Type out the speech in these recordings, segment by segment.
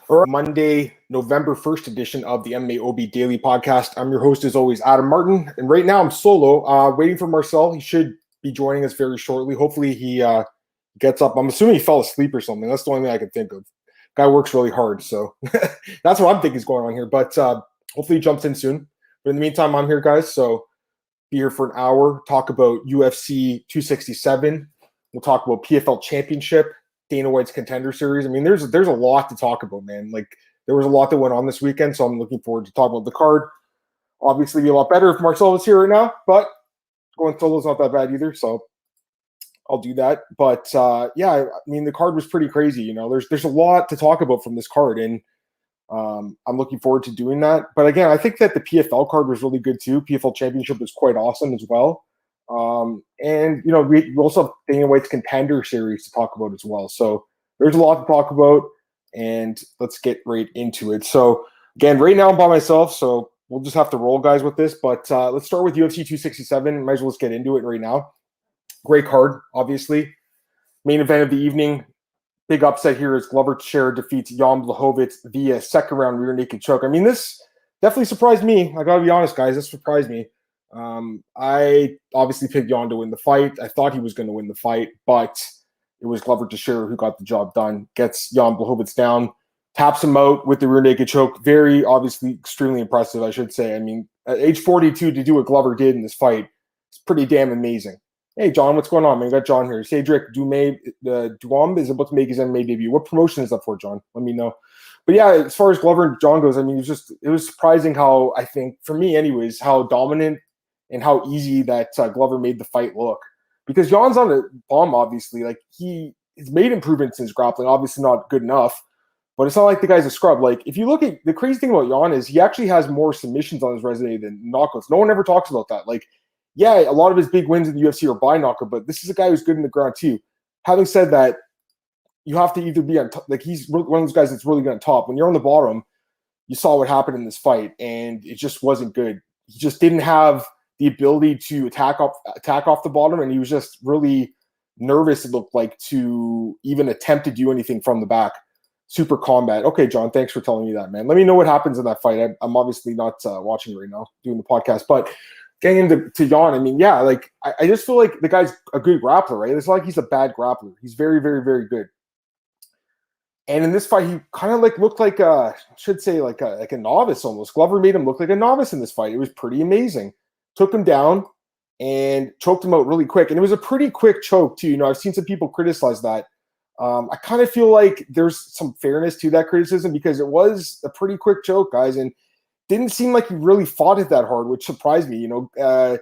All right, Monday, November 1st edition of the MMAOB Daily Podcast. I'm your host, as always, Adam Martin. And right now I'm solo, waiting for Marcel. He should be joining us very shortly. Hopefully he gets up. I'm assuming he fell asleep or something. That's the only thing I can think of. Guy works really hard, so that's what I'm thinking is going on here. But hopefully he jumps in soon. But in the meantime, I'm here, guys. So be here for an hour, talk about UFC 267. We'll talk about PFL Championship, Dana White's Contender Series. I mean, there's a lot to talk about, man. Like, there was a lot that went on this weekend, so I'm looking forward to talking about the card. Obviously, it'd be a lot better if Marcel was here right now, but going solo is not that bad either, so I'll do that. But yeah, I mean, the card was pretty crazy. You know, there's a lot to talk about from this card, and I'm looking forward to doing that. But again, I think that the PFL card was really good too. PFL Championship was quite awesome as well. And, you know, we also have Dana White's Contender Series to talk about as well. So there's a lot to talk about, and let's get right into it. So, again, right now I'm by myself, so we'll just have to roll, guys, with this. But let's start with UFC 267. Might as well just get into it right now. Great card, obviously. Main event of the evening. Big upset here is Glover Teixeira defeats Jan Blachowicz via second-round rear naked choke. I mean, this definitely surprised me. I got to be honest, guys. This surprised me. I obviously picked Jan to win the fight. I thought he was going to win the fight, but it was Glover Teixeira who got the job done. Gets Jan Blachowicz down, taps him out with the rear naked choke. Very obviously extremely impressive, I should say. I mean, at age 42 to do what Glover did in this fight, it's pretty damn amazing. Hey, John, what's going on, man? We got John here. Cedric Duam is about to make his MMA debut. What promotion is that for, John? Let me know. But yeah, as far as Glover and John goes, I mean, it was surprising how, I think, for me anyways, how dominant and how easy that Glover made the fight look. Because Jan's on a bomb, obviously. Like, he's made improvements in his grappling. Obviously not good enough, but it's not like the guy's a scrub. Like, if you look at the crazy thing about Jan is he actually has more submissions on his resume than knockouts. No one ever talks about that. Like, yeah, a lot of his big wins in the UFC are by knockout, but this is a guy who's good in the ground too. Having said that, you have to either be on top. Like, he's one of those guys that's really good on top. When you're on the bottom, you saw what happened in this fight, and it just wasn't good. He just didn't have the ability to attack off the bottom, and he was just really nervous, it looked like, to even attempt to do anything from the back. Super combat. Okay, John, thanks for telling me that, man. Let me know what happens in that fight. I'm obviously not watching right now, doing the podcast, but getting into Jan, I mean, yeah, like, I just feel like the guy's a good grappler, right? It's not like he's a bad grappler. He's very, very, very good. And in this fight, he kind of like looked like a novice almost. Glover made him look like a novice in this fight. It was pretty amazing. Took him down and choked him out really quick. And it was a pretty quick choke, too. You know, I've seen some people criticize that. I kind of feel like there's some fairness to that criticism because it was a pretty quick choke, guys, and didn't seem like he really fought it that hard, which surprised me. You know, I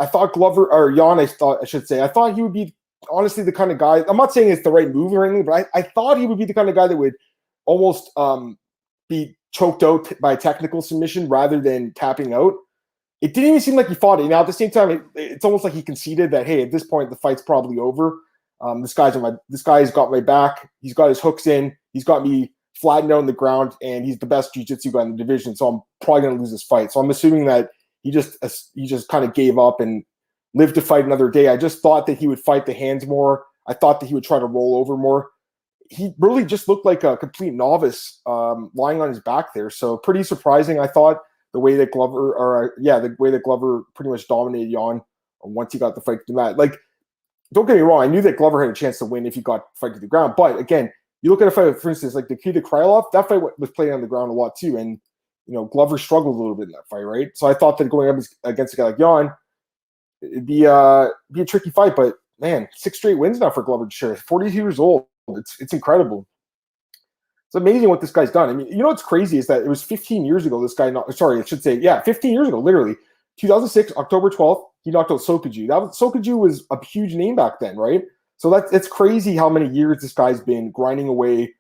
thought Jan, I thought he would be honestly the kind of guy. I'm not saying it's the right move or anything, but I thought he would be the kind of guy that would almost be choked out by a technical submission rather than tapping out. It didn't even seem like he fought it. Now, at the same time, it's almost like he conceded that, hey, at this point, the fight's probably over. This guy's got my back. He's got his hooks in. He's got me flattened out on the ground, and he's the best jiu-jitsu guy in the division. So I'm probably going to lose this fight. So I'm assuming that he just kind of gave up and lived to fight another day. I just thought that he would fight the hands more. I thought that he would try to roll over more. He really just looked like a complete novice lying on his back there. So pretty surprising, I thought. The way that Glover pretty much dominated Jan once he got the fight to the mat. Like, don't get me wrong, I knew that Glover had a chance to win if he got the fight to the ground. But again, you look at a fight, for instance, like the Nikita Krylov, that fight was played on the ground a lot too. And, you know, Glover struggled a little bit in that fight, right? So I thought that going up against a guy like Jan, it'd be a tricky fight. But man, 6 straight wins now for Glover Teixeira. 42 years old. It's incredible. It's amazing what this guy's done. I mean, you know what's crazy is that it was 15 years ago 15 years ago, literally. 2006, October 12th, he knocked out Sokoudjou. Sokoudjou was a huge name back then, right? So it's crazy how many years this guy's been grinding away,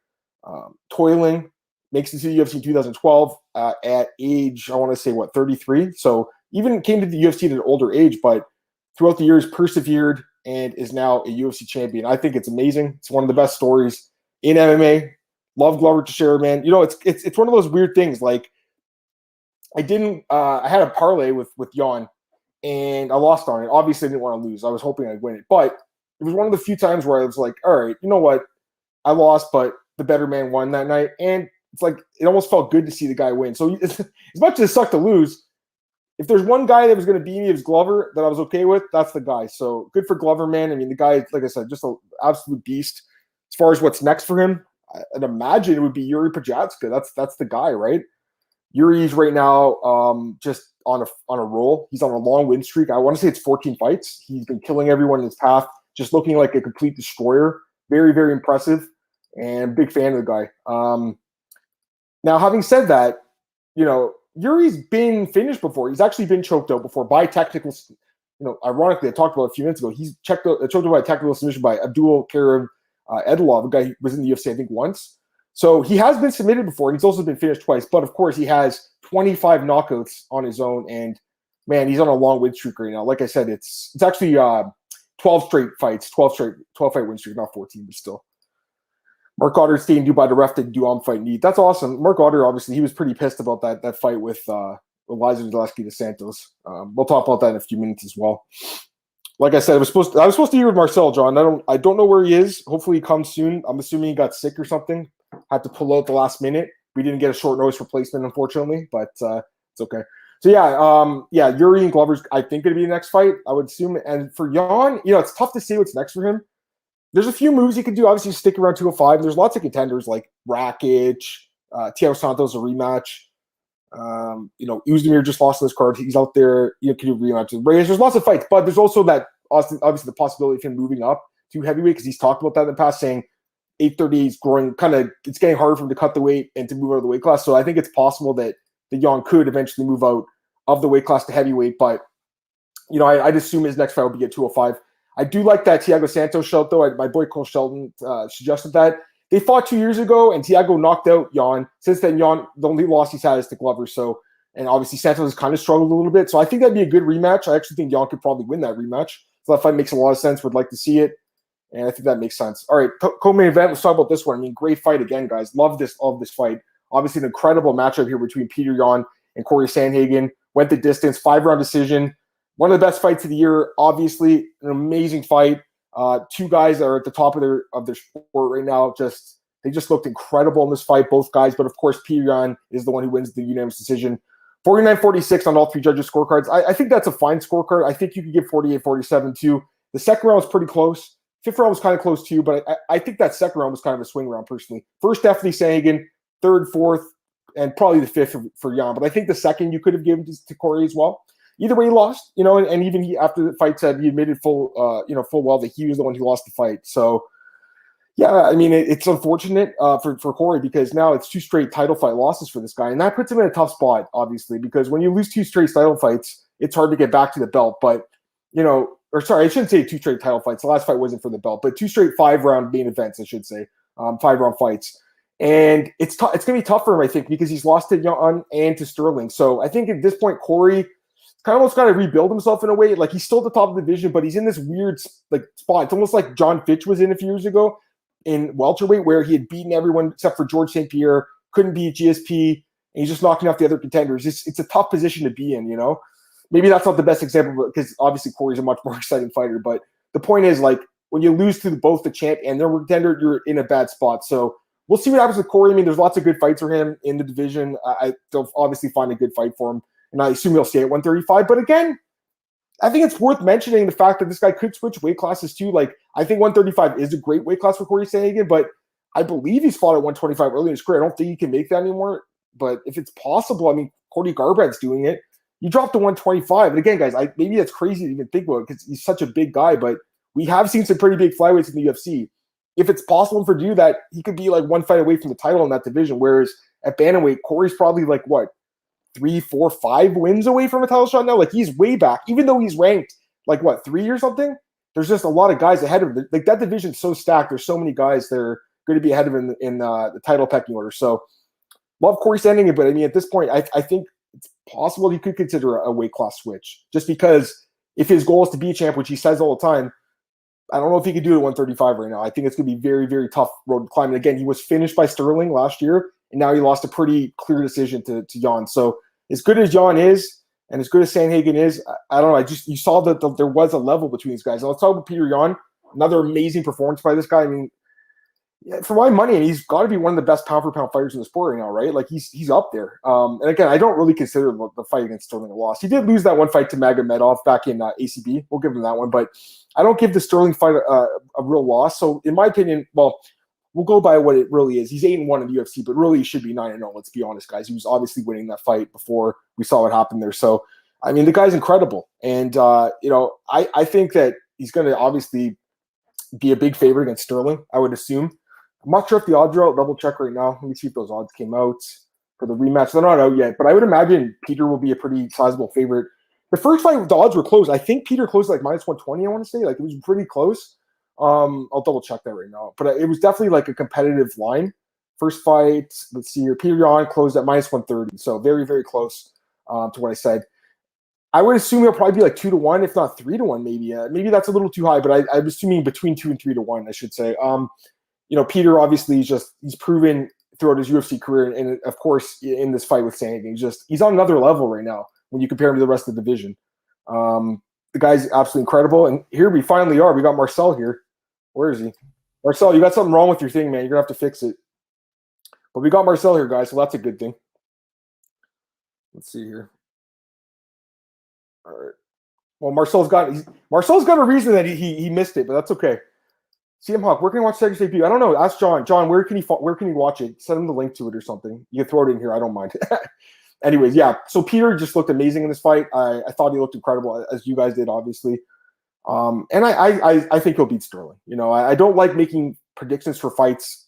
toiling, makes it to the UFC in 2012 at age, I want to say, 33? So even came to the UFC at an older age, but throughout the years persevered and is now a UFC champion. I think it's amazing. It's one of the best stories in MMA. Love Glover Teixeira, man. You know, it's one of those weird things. Like, I had a parlay with Jan, and I lost on it. Obviously, I didn't want to lose. I was hoping I'd win it. But it was one of the few times where I was like, all right, you know what? I lost, but the better man won that night. And it's like, it almost felt good to see the guy win. So as much as it sucked to lose, if there's one guy that was going to beat me, it was Glover that I was okay with. That's the guy. So good for Glover, man. I mean, the guy, like I said, just an absolute beast. As far as what's next for him, I'd imagine it would be Yuri Pajatska. That's the guy, right? Yuri's right now just on a roll. He's on a long win streak. I want to say it's 14 fights. He's been killing everyone in his path, just looking like a complete destroyer. Very, very impressive, and big fan of the guy. Now, having said that, Yuri's been finished before. He's actually been choked out before by technical. Ironically, I talked about it a few minutes ago. He's choked out by a technical submission by Abdul Karim Edilov, a guy who was in the UFC, I think, once. So he has been submitted before, and he's also been finished twice. But of course, he has 25 knockouts on his own, and man, he's on a long win streak right now. Like I said, it's actually 12 straight fights, 12 fight win streak, not 14, but still. Mark Goddard staying due by the ref to Duran fight need. That's awesome. Mark Goddard, obviously, he was pretty pissed about that fight with Elizeu Zaleski dos Santos. We'll talk about that in a few minutes as well. Like I said, I was supposed to hear with Marcel, John. I don't know where he is. Hopefully he comes soon. I'm assuming he got sick or something. Had to pull out the last minute. We didn't get a short notice replacement, unfortunately, but it's okay. So yeah, Yuri and Glover's, I think, going to be the next fight, I would assume. And for Yan, it's tough to say what's next for him. There's a few moves he can do. Obviously, stick around 205. There's lots of contenders like Rakic, Thiago Santos, a rematch. Uzdemir just lost this card. He's out there. Can do rematch with Reyes. There's lots of fights, but there's also that obviously the possibility of him moving up to heavyweight because he's talked about that in the past, saying 830 is growing. It's getting harder for him to cut the weight and to move out of the weight class. So I think it's possible that the Yan could eventually move out of the weight class to heavyweight. But I'd assume his next fight will be at 205. I do like that Thiago Santos shout, though. My boy Cole Shelton suggested that. They fought 2 years ago, and Thiago knocked out Yan. Since then, Yan, the only loss he's had is to Glover. So, and obviously Santos has kind of struggled a little bit. So I think that'd be a good rematch. I actually think Yan could probably win that rematch. So that fight makes a lot of sense. Would like to see it. And I think that makes sense. All right, co-main event. Let's talk about this one. I mean, great fight again, guys. Love this fight. Obviously, an incredible matchup here between Petr Yan and Cory Sandhagen. Went the distance, 5-round decision. One of the best fights of the year. Obviously, an amazing fight. Two guys that are at the top of their sport right now. They just looked incredible in this fight, both guys. But of course, Petr Yan is the one who wins the unanimous decision. 49-46 on all three judges' scorecards. I think that's a fine scorecard. I think you could give 48-47 too. The second round was pretty close. Fifth round was kind of close too, but I think that second round was kind of a swing round personally. First, definitely Sanhagen. Third, fourth, and probably the fifth for Yan. But I think the second you could have given to Cory as well. Either way, he lost, and even he, after the fight, said he admitted full well that he was the one who lost the fight. So, yeah, I mean, it's unfortunate for Cory because now it's 2 straight title fight losses for this guy. And that puts him in a tough spot, obviously, because when you lose 2 straight title fights, it's hard to get back to the belt. But, I shouldn't say 2 straight title fights. The last fight wasn't for the belt, but 2 straight 5-round main events, I should say, 5-round fights. And it's going to be tough for him, I think, because he's lost to Yan and to Sterling. So I think at this point, Cory almost got to rebuild himself in a way. Like, he's still at the top of the division, but he's in this weird spot. It's almost like John Fitch was in a few years ago in welterweight, where he had beaten everyone except for George St. Pierre, couldn't beat GSP, and he's just knocking off the other contenders. It's a tough position to be in, Maybe that's not the best example because obviously Cory's a much more exciting fighter. But the point is, like, when you lose to both the champ and the contender, you're in a bad spot. So we'll see what happens with Cory. I mean, there's lots of good fights for him in the division. They'll obviously find a good fight for him. And I assume he'll stay at 135. But again, I think it's worth mentioning the fact that this guy could switch weight classes too. Like, I think 135 is a great weight class for Cory Sandhagen, but I believe he's fought at 125 early in his career. I don't think he can make that anymore. But if it's possible, I mean, Cody Garbrandt's doing it. You drop to 125. And again, guys, maybe that's crazy to even think about it because he's such a big guy, but we have seen some pretty big flyweights in the UFC. If it's possible for him to do that, he could be like 1 fight away from the title in that division. Whereas at bantamweight, Cory's probably like, 3, 4, 5 wins away from a title shot now. Like, he's way back, even though he's ranked 3 or something. There's just a lot of guys ahead of him. Like, that division's so stacked. There's so many guys that are going to be ahead of him in the title pecking order. So love Cory Sandhagen, but I mean, at this point, I think it's possible he could consider a weight class switch just because if his goal is to be a champ, which he says all the time, I don't know if he could do it at 135 right now. I think it's going to be very, very tough road to climb. And again, he was finished by Sterling last year, and now he lost a pretty clear decision to Yan. So as good as Yan is, and as good as Sanhagen is, I don't know. You saw that there was a level between these guys. Now, let's talk about Petr Yan. Another amazing performance by this guy. I mean, Yeah, for my money, and he's got to be one of the best pound for pound fighters in the sport right now, right? Like he's up there. And again, I don't really consider the fight against Sterling a loss. He did lose that one fight to Magomedov back in ACB. We'll give him that one, but I don't give the Sterling fight a real loss. So in my opinion, well, we'll go by what it really is. He's 8-1 in the UFC, but really he should be 9-0. Let's be honest, guys. He was obviously winning that fight before we saw what happened there. So I mean, the guy's incredible, and I think that he's going to obviously be a big favorite against Sterling. I would assume. I'm not sure if the odds are out. Double check right now. Let me see if those odds came out for the rematch. They're not out yet, but I would imagine Peter will be a pretty sizable favorite. The first fight, the odds were close. I think Peter closed like -120, I want to say. Like, it was pretty close. I'll double check that right now. But it was definitely like a competitive line. First fight, let's see here. Petr Yan closed at -130. So very, very close to what I said. I would assume he'll probably be like 2-1, if not 3-1, maybe. Maybe that's a little too high, but I'm assuming between 2 and 3-1, I should say. Peter obviously he's proven throughout his UFC career, and of course in this fight with Sanhagen, he's on another level right now when you compare him to the rest of the division. The guy's absolutely incredible, and here we finally are. We got Marcel here. Where is he? Marcel, you got something wrong with your thing, man. You're gonna have to fix it. But we got Marcel here, guys, so that's a good thing. Let's see here. All right. Well, Marcel's got a reason that he missed it, but that's okay. CM Hawk, where can you watch Cedric's debut? I don't know. Ask John. John, where can you watch it? Send him the link to it or something. You can throw it in here. I don't mind. Anyways, yeah. So Peter just looked amazing in this fight. I thought he looked incredible, as you guys did, obviously. And I think he'll beat Sterling. I don't like making predictions for fights,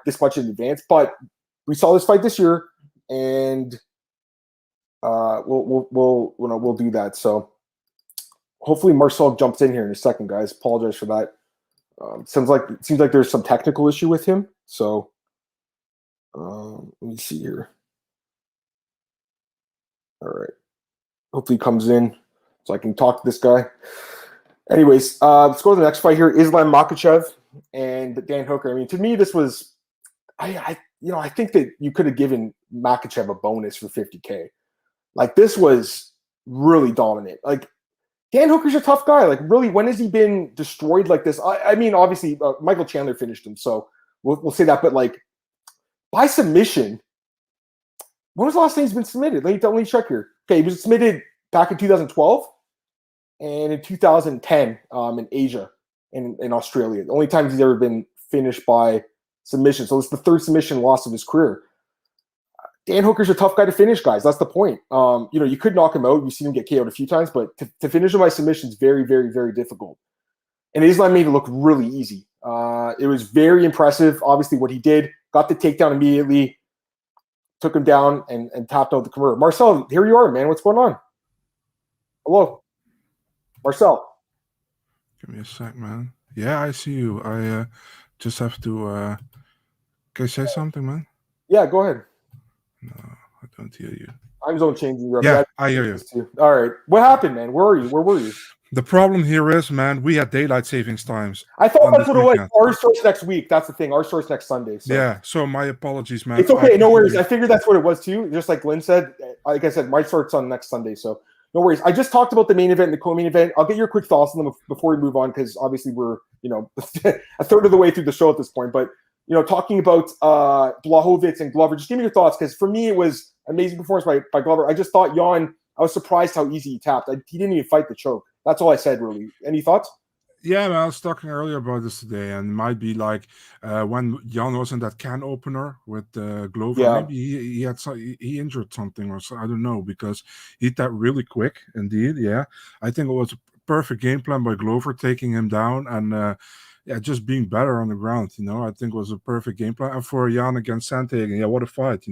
this much in advance. But we saw this fight this year, and we'll do that. So hopefully Marcel jumps in here in a second, guys. Apologize for that. Seems like there's some technical issue with him. So let me see here. All right. Hopefully he comes in so I can talk to this guy. Anyways, let's go to the next fight here. Islam Makhachev and Dan Hooker. I mean, to me, this was I think that you could have given Makhachev a bonus for $50K. Like, this was really dominant. Like, Dan Hooker's a tough guy. Like, really, when has he been destroyed like this? I mean, obviously, Michael Chandler finished him, so we'll say that. But, like, by submission, when was the last time he's been submitted? Let me check here. Okay, he was submitted back in 2012 and in 2010 in Asia and in Australia. The only time he's ever been finished by submission. So it's the third submission loss of his career. Dan Hooker's a tough guy to finish, guys. That's the point. You could knock him out. You've seen him get KO'd a few times, but to finish him by submission is very, very, very difficult. And Islam made it look really easy. It was very impressive, obviously, what he did. Got the takedown immediately, took him down, and tapped out the converter. Marcel, here you are, man. What's going on? Hello. Marcel. Give me a sec, man. Yeah, I see you. I just have to... Can I say something, man? Yeah, go ahead. No, I don't hear you. I'm zone changing. Yeah, I hear you. All right. What happened, man? Where are you? Where were you? The problem here is, man, we had daylight savings times. I thought that's what it was. Our source next week. That's the thing. Our source next Sunday. So. Yeah, so my apologies, man. It's okay. No worries. I figured that's what it was too. Just like Glenn said, like I said, my source on next Sunday. So no worries. I just talked about the main event and the co-main event. I'll get your quick thoughts on them before we move on, because obviously we're, a third of the way through the show at this point. But, talking about Blehovitz and Glover, just give me your thoughts, because for me it was amazing performance by Glover. I just thought Jan, I was surprised how easy he tapped. He didn't even fight the choke. That's all I said, really. Any thoughts? Yeah, man, I was talking earlier about this today, and it might be like when Jan was in that can opener with Glover, maybe he injured something or so, I don't know, because he tapped really quick, indeed, yeah. I think it was a perfect game plan by Glover, taking him down and just being better on the ground, I think it was a perfect game plan. And for Jan against Sandhagen, what a fight,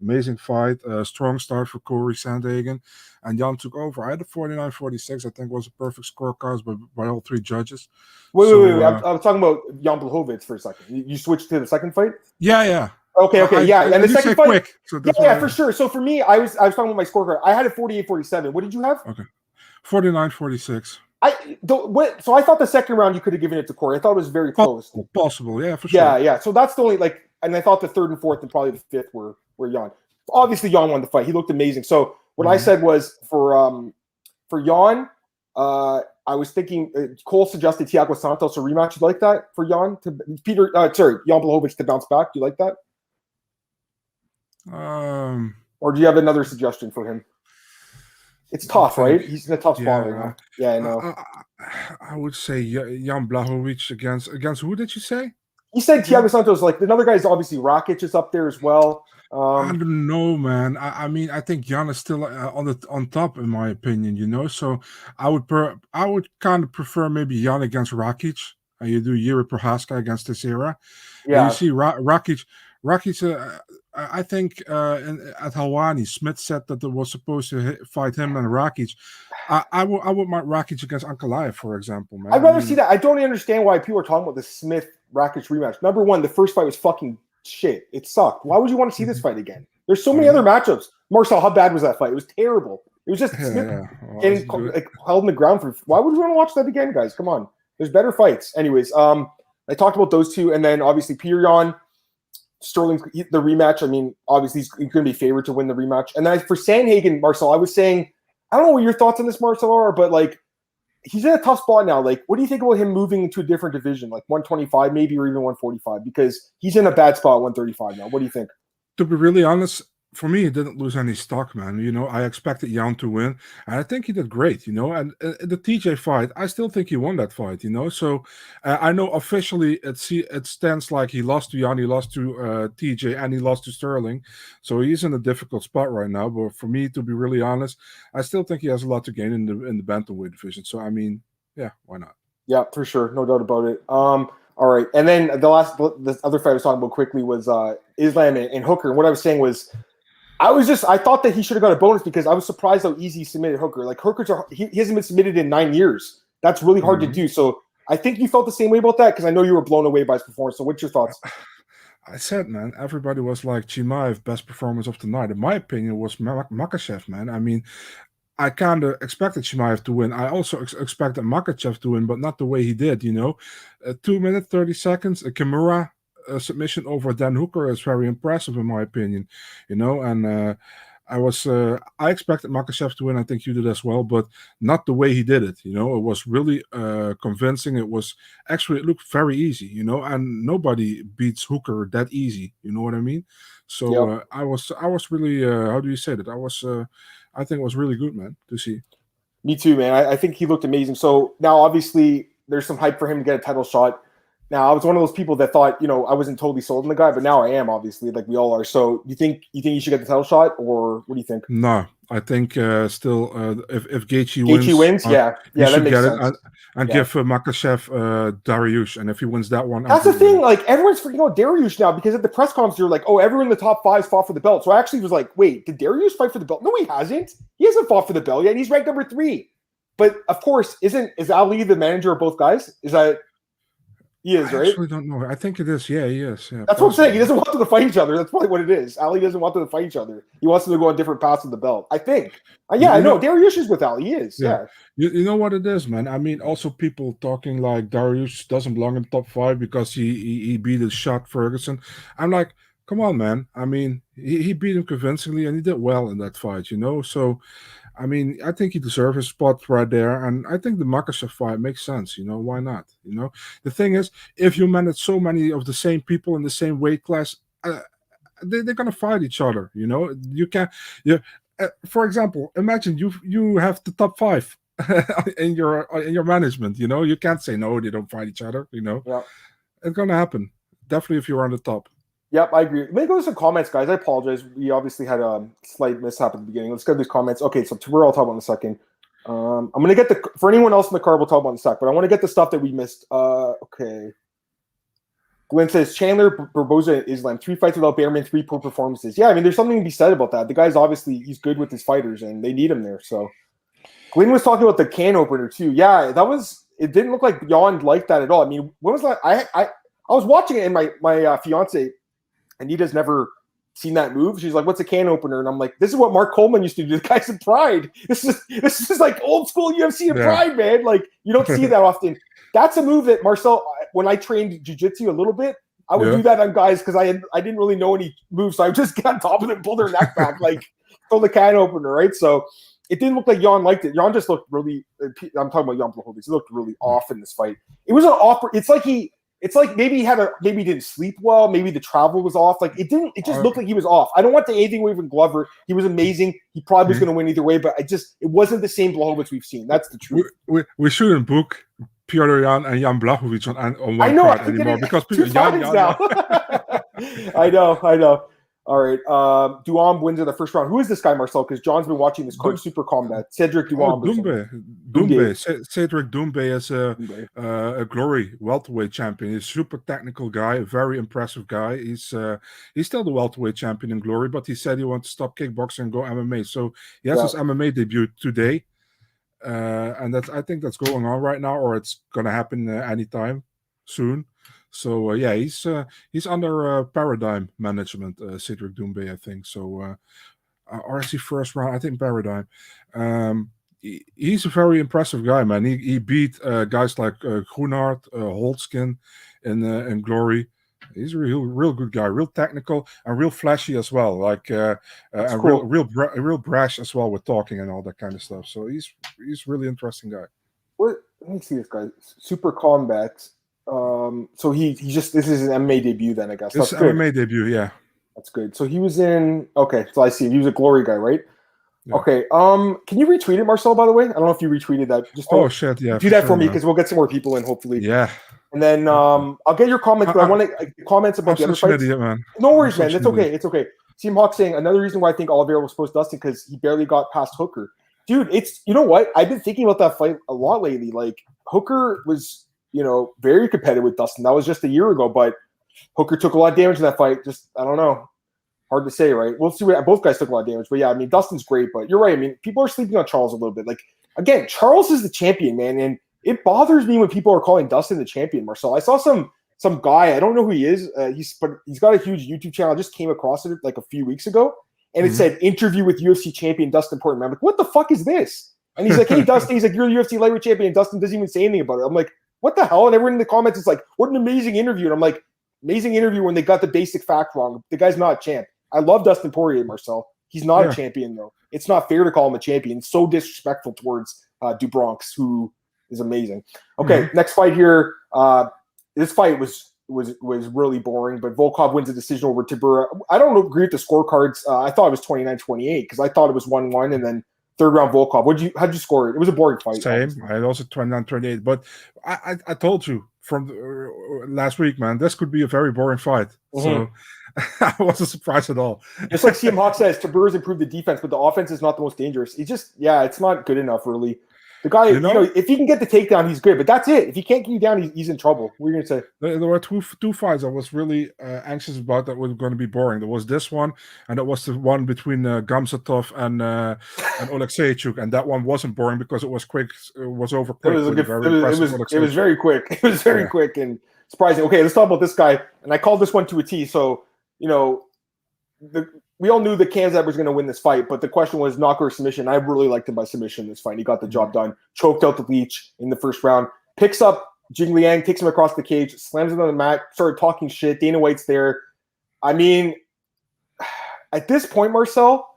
Amazing fight, strong start for Cory Sandhagen, and Jan took over. I had a 49-46. I think was a perfect scorecard by all three judges. Wait. I was talking about Jan Blachowicz for a second. You switched to the second fight? Yeah. Okay. And the second fight? Quick, so for sure. So for me, I was talking about my scorecard. I had a 48-47. What did you have? Okay, 49-46. So I thought the second round you could have given it to Cory. I thought it was very close. Possible, yeah, for sure. Yeah. So that's the only and I thought the third and fourth and probably the fifth were Jan. Obviously, Jan won the fight. He looked amazing. So what I said was for Jan, I was thinking Cole suggested Thiago Santos a rematch. You like that for Jan Jan Blachowicz to bounce back? Do you like that? Or do you have another suggestion for him? It's tough, right? He's in a tough spot right now. Yeah, I know. I would say Jan Blachowicz against who did you say? He said Thiago Santos. Like another guy's obviously Rakic is up there as well. I don't know, man. I mean, I think Jan is still on top in my opinion. So I would kind of prefer maybe Jan against Rakic. You do Jiří Procházka against Teixeira. Yeah, and you see Rakic. I think at Helwani, Smith said that it was supposed to fight him and Rakic. I would want Rakic against Ankalaev, for example, man. I'd rather see that. I don't understand why people are talking about the Smith-Rakic rematch. Number one, the first fight was fucking shit. It sucked. Why would you want to see this fight again? There's so many other matchups. Marcel, how bad was that fight? It was terrible. It was just Smith getting held in the ground for. Why would you want to watch that again, guys? Come on. There's better fights. Anyways, I talked about those two, and then obviously Petr Yan, Sterling, the rematch. I mean, obviously he's going to be favored to win the rematch. And then for Sanhagen, Marcel, I was saying, I don't know what your thoughts on this, Marcel, are, but like he's in a tough spot now. Like, what do you think about him moving into a different division, like 125, maybe, or even 145? Because he's in a bad spot at 135 now. What do you think? To be really honest, for me, he didn't lose any stock, man. I expected Jan to win, and I think he did great, And the TJ fight, I still think he won that fight, So I know officially it stands like he lost to Jan, he lost to TJ, and he lost to Sterling. So he's in a difficult spot right now. But for me, to be really honest, I still think he has a lot to gain in the bantamweight division. So I mean, yeah, why not? Yeah, for sure, no doubt about it. All right, and then the other fight I was talking about quickly was Islam and Hooker. And what I was saying was, I thought that he should have got a bonus because I was surprised how easy he submitted Hooker. Like he hasn't been submitted in 9 years. That's really hard to do. So I think you felt the same way about that because I know you were blown away by his performance. So what's your thoughts? I said, man, everybody was like Chimaev, best performance of the night. In my opinion, it was Makhachev, man. I mean, I kind of expected Chimaev to win. I also expected Makhachev to win, but not the way he did, 2 minutes, 30 seconds, a Kimura submission over Dan Hooker is very impressive in my opinion, and I expected Makhachev to win. I think you did as well, but not the way he did it. It was really convincing. It looked very easy, and nobody beats Hooker that easy. You know what I mean? So I was really how do you say that? I think it was really good, man, to see. Me too, man. I think he looked amazing. So now obviously there's some hype for him to get a title shot. Now, I was one of those people that thought, I wasn't totally sold on the guy, but now I am, obviously, like we all are. So you think he should get the title shot, or what do you think? No, I think still if Gaethje wins, yeah, that makes sense. And give Makhachev Dariush, and if he wins that one, that's the thing. Like everyone's freaking out Dariush now because at the press conference you're like, oh, everyone in the top 5 fought for the belt. So I actually was like, wait, did Dariush fight for the belt? No, he hasn't. He hasn't fought for the belt yet. He's ranked number 3. But of course, is Ali the manager of both guys? Is that? He is, right? I actually don't know. I think it is. Yeah, he is. Yeah, that's what I'm saying. He doesn't want them to fight each other. That's probably what it is. Ali doesn't want them to fight each other. He wants them to go on different paths of the belt. I think. I know. Dariush is with Ali. He is. Yeah. You know what it is, man? I mean, also people talking like Dariush doesn't belong in the top 5 because he beat his shot Ferguson. I'm like, come on, man. I mean, he beat him convincingly and he did well in that fight, So, I mean, I think he deserves his spot right there, and I think the Makhachev fight makes sense. Why not? The thing is, if you manage so many of the same people in the same weight class, they're gonna fight each other. You can't. For example, imagine you have the top 5 in your management. You can't say no, they don't fight each other. Yeah. It's gonna happen definitely if you're on the top. Yep, I agree. Let me go to some comments, guys. I apologize. We obviously had a slight mishap at the beginning. Let's go to these comments. Okay, so Tavera I'll talk about in a second. I'm going to get for anyone else in the card, we'll talk about in a sec, but I want to get the stuff that we missed. Okay. Glenn says, Chandler, Barboza, Islam, 3 fights without Behrman, 3 poor performances. Yeah, I mean, there's something to be said about that. The guy's obviously, he's good with his fighters, and they need him there. So Glenn was talking about the can opener, too. Yeah, it didn't look like Jan liked that at all. I mean, when was that? I was watching it, and my fiance, Anita's never seen that move. She's like, what's a can opener? And I'm like, this is what Mark Coleman used to do. The guy's in Pride. This is like old school UFC in Pride, man. Like, you don't see that often. That's a move that Marcel, when I trained jiu-jitsu a little bit, I would do that on guys because I didn't really know any moves. So I would just get on top of them and pull their neck back, like throw the can opener, right? So it didn't look like Jan liked it. Jan just looked really. I'm talking about Jan Blachowicz. He looked really off in this fight. It was an off. It's like maybe he didn't sleep well. Maybe the travel was off. Like it didn't. It just looked like he was off. I don't want to take anything away from Glover. He was amazing. He probably was going to win either way. But it wasn't the same Blachowicz we've seen. That's the truth. We shouldn't book Petr Yan and Jan Blachowicz on one card anymore because people Jan now. I know. All right. Duran wins in the first round. Who is this guy, Marcel? Because John's been watching this card, Super Combat. Cedric Duran. Cedric Doumbé is a Glory welterweight champion. He's a super technical guy, a very impressive guy. He's still the welterweight champion in Glory, but he said he wants to stop kickboxing and go MMA. So he has his MMA debut today. And I think that's going on right now, or it's going to happen anytime soon. So he's under Paradigm management, Cedric Doumbé, I think. So RC first round, I think Paradigm. He's a very impressive guy, man. He beat guys like Groenhart, Holtzkin in Glory. He's a real good guy, real technical and real flashy as well. Like cool. real brash as well with talking and all that kind of stuff. So he's really interesting guy. Let me see this guy. Super Combat. So he this is his MMA debut then, I guess. That's good. MMA debut, yeah. That's good. So he was in so I see him. He was a Glory guy, right? Yeah. Okay. Can you retweet it, Marcel, by the way? I don't know if you retweeted that. Just shit, yeah. Do that for me because we'll get some more people in, hopefully. Yeah. And then I'll get your comments, but I want comments about the other fights. Idiot, man. No worries, man. It's okay. It's okay. Team Hawk saying another reason why I think Oliveira was supposed to Dustin because he barely got past Hooker. Dude, you know what? I've been thinking about that fight a lot lately. Like Hooker was, very competitive with Dustin. That was just a year ago, but Hooker took a lot of damage in that fight. Just, I don't know. Hard to say, right? We'll see. Both guys took a lot of damage, but yeah, I mean, Dustin's great, but you're right. I mean, people are sleeping on Charles a little bit. Like, again, Charles is the champion, man, and it bothers me when people are calling Dustin the champion, Marcel. I saw some guy, I don't know who he is. He's got a huge YouTube channel. I just came across it like a few weeks ago, and it said interview with UFC champion Dustin Portman. I'm like, what the fuck is this? And he's like, hey, Dustin. He's like, you're the UFC lightweight champion. And Dustin doesn't even say anything about it. I'm like, what the hell? And everyone in the comments is like, what an amazing interview. And I'm like, amazing interview when they got the basic fact wrong. The guy's not a champ. I love Dustin Poirier, Marcel. He's not a champion, though. It's not fair to call him a champion. It's so disrespectful towards Dubronx, who is amazing. Okay, next fight here. This fight was really boring, but Volkov wins a decision over Teixeira. I don't agree with the scorecards. I thought it was 29-28 because I thought it was 1-1, and then third round Volkov. How'd you score it? It was a boring fight. Same. Obviously. I had also 29-28, but I told you from last week, man, this could be a very boring fight. So I wasn't surprised at all. Just like CM Hawk says, Teixeira's improved the defense, but the offense is not the most dangerous. It's not good enough, really. The guy, if he can get the takedown, he's good. But that's it. If he can't get you down, he's in trouble. What are you going to say? There were two fights I was really anxious about that were going to be boring. There was this one, and that was the one between Gamzatov and Oleksiejczuk. And that one wasn't boring because it was quick. It was over quick. It was very quick. It was very quick and surprising. Okay, let's talk about this guy. And I called this one to a T. So, we all knew that Kanzad was going to win this fight, but the question was knocker or submission. I really liked him by submission this fight. He got the job done. Choked out the leech in the first round. Picks up Jing Liang, takes him across the cage, slams him on the mat, started talking shit. Dana White's there. I mean, at this point, Marcel,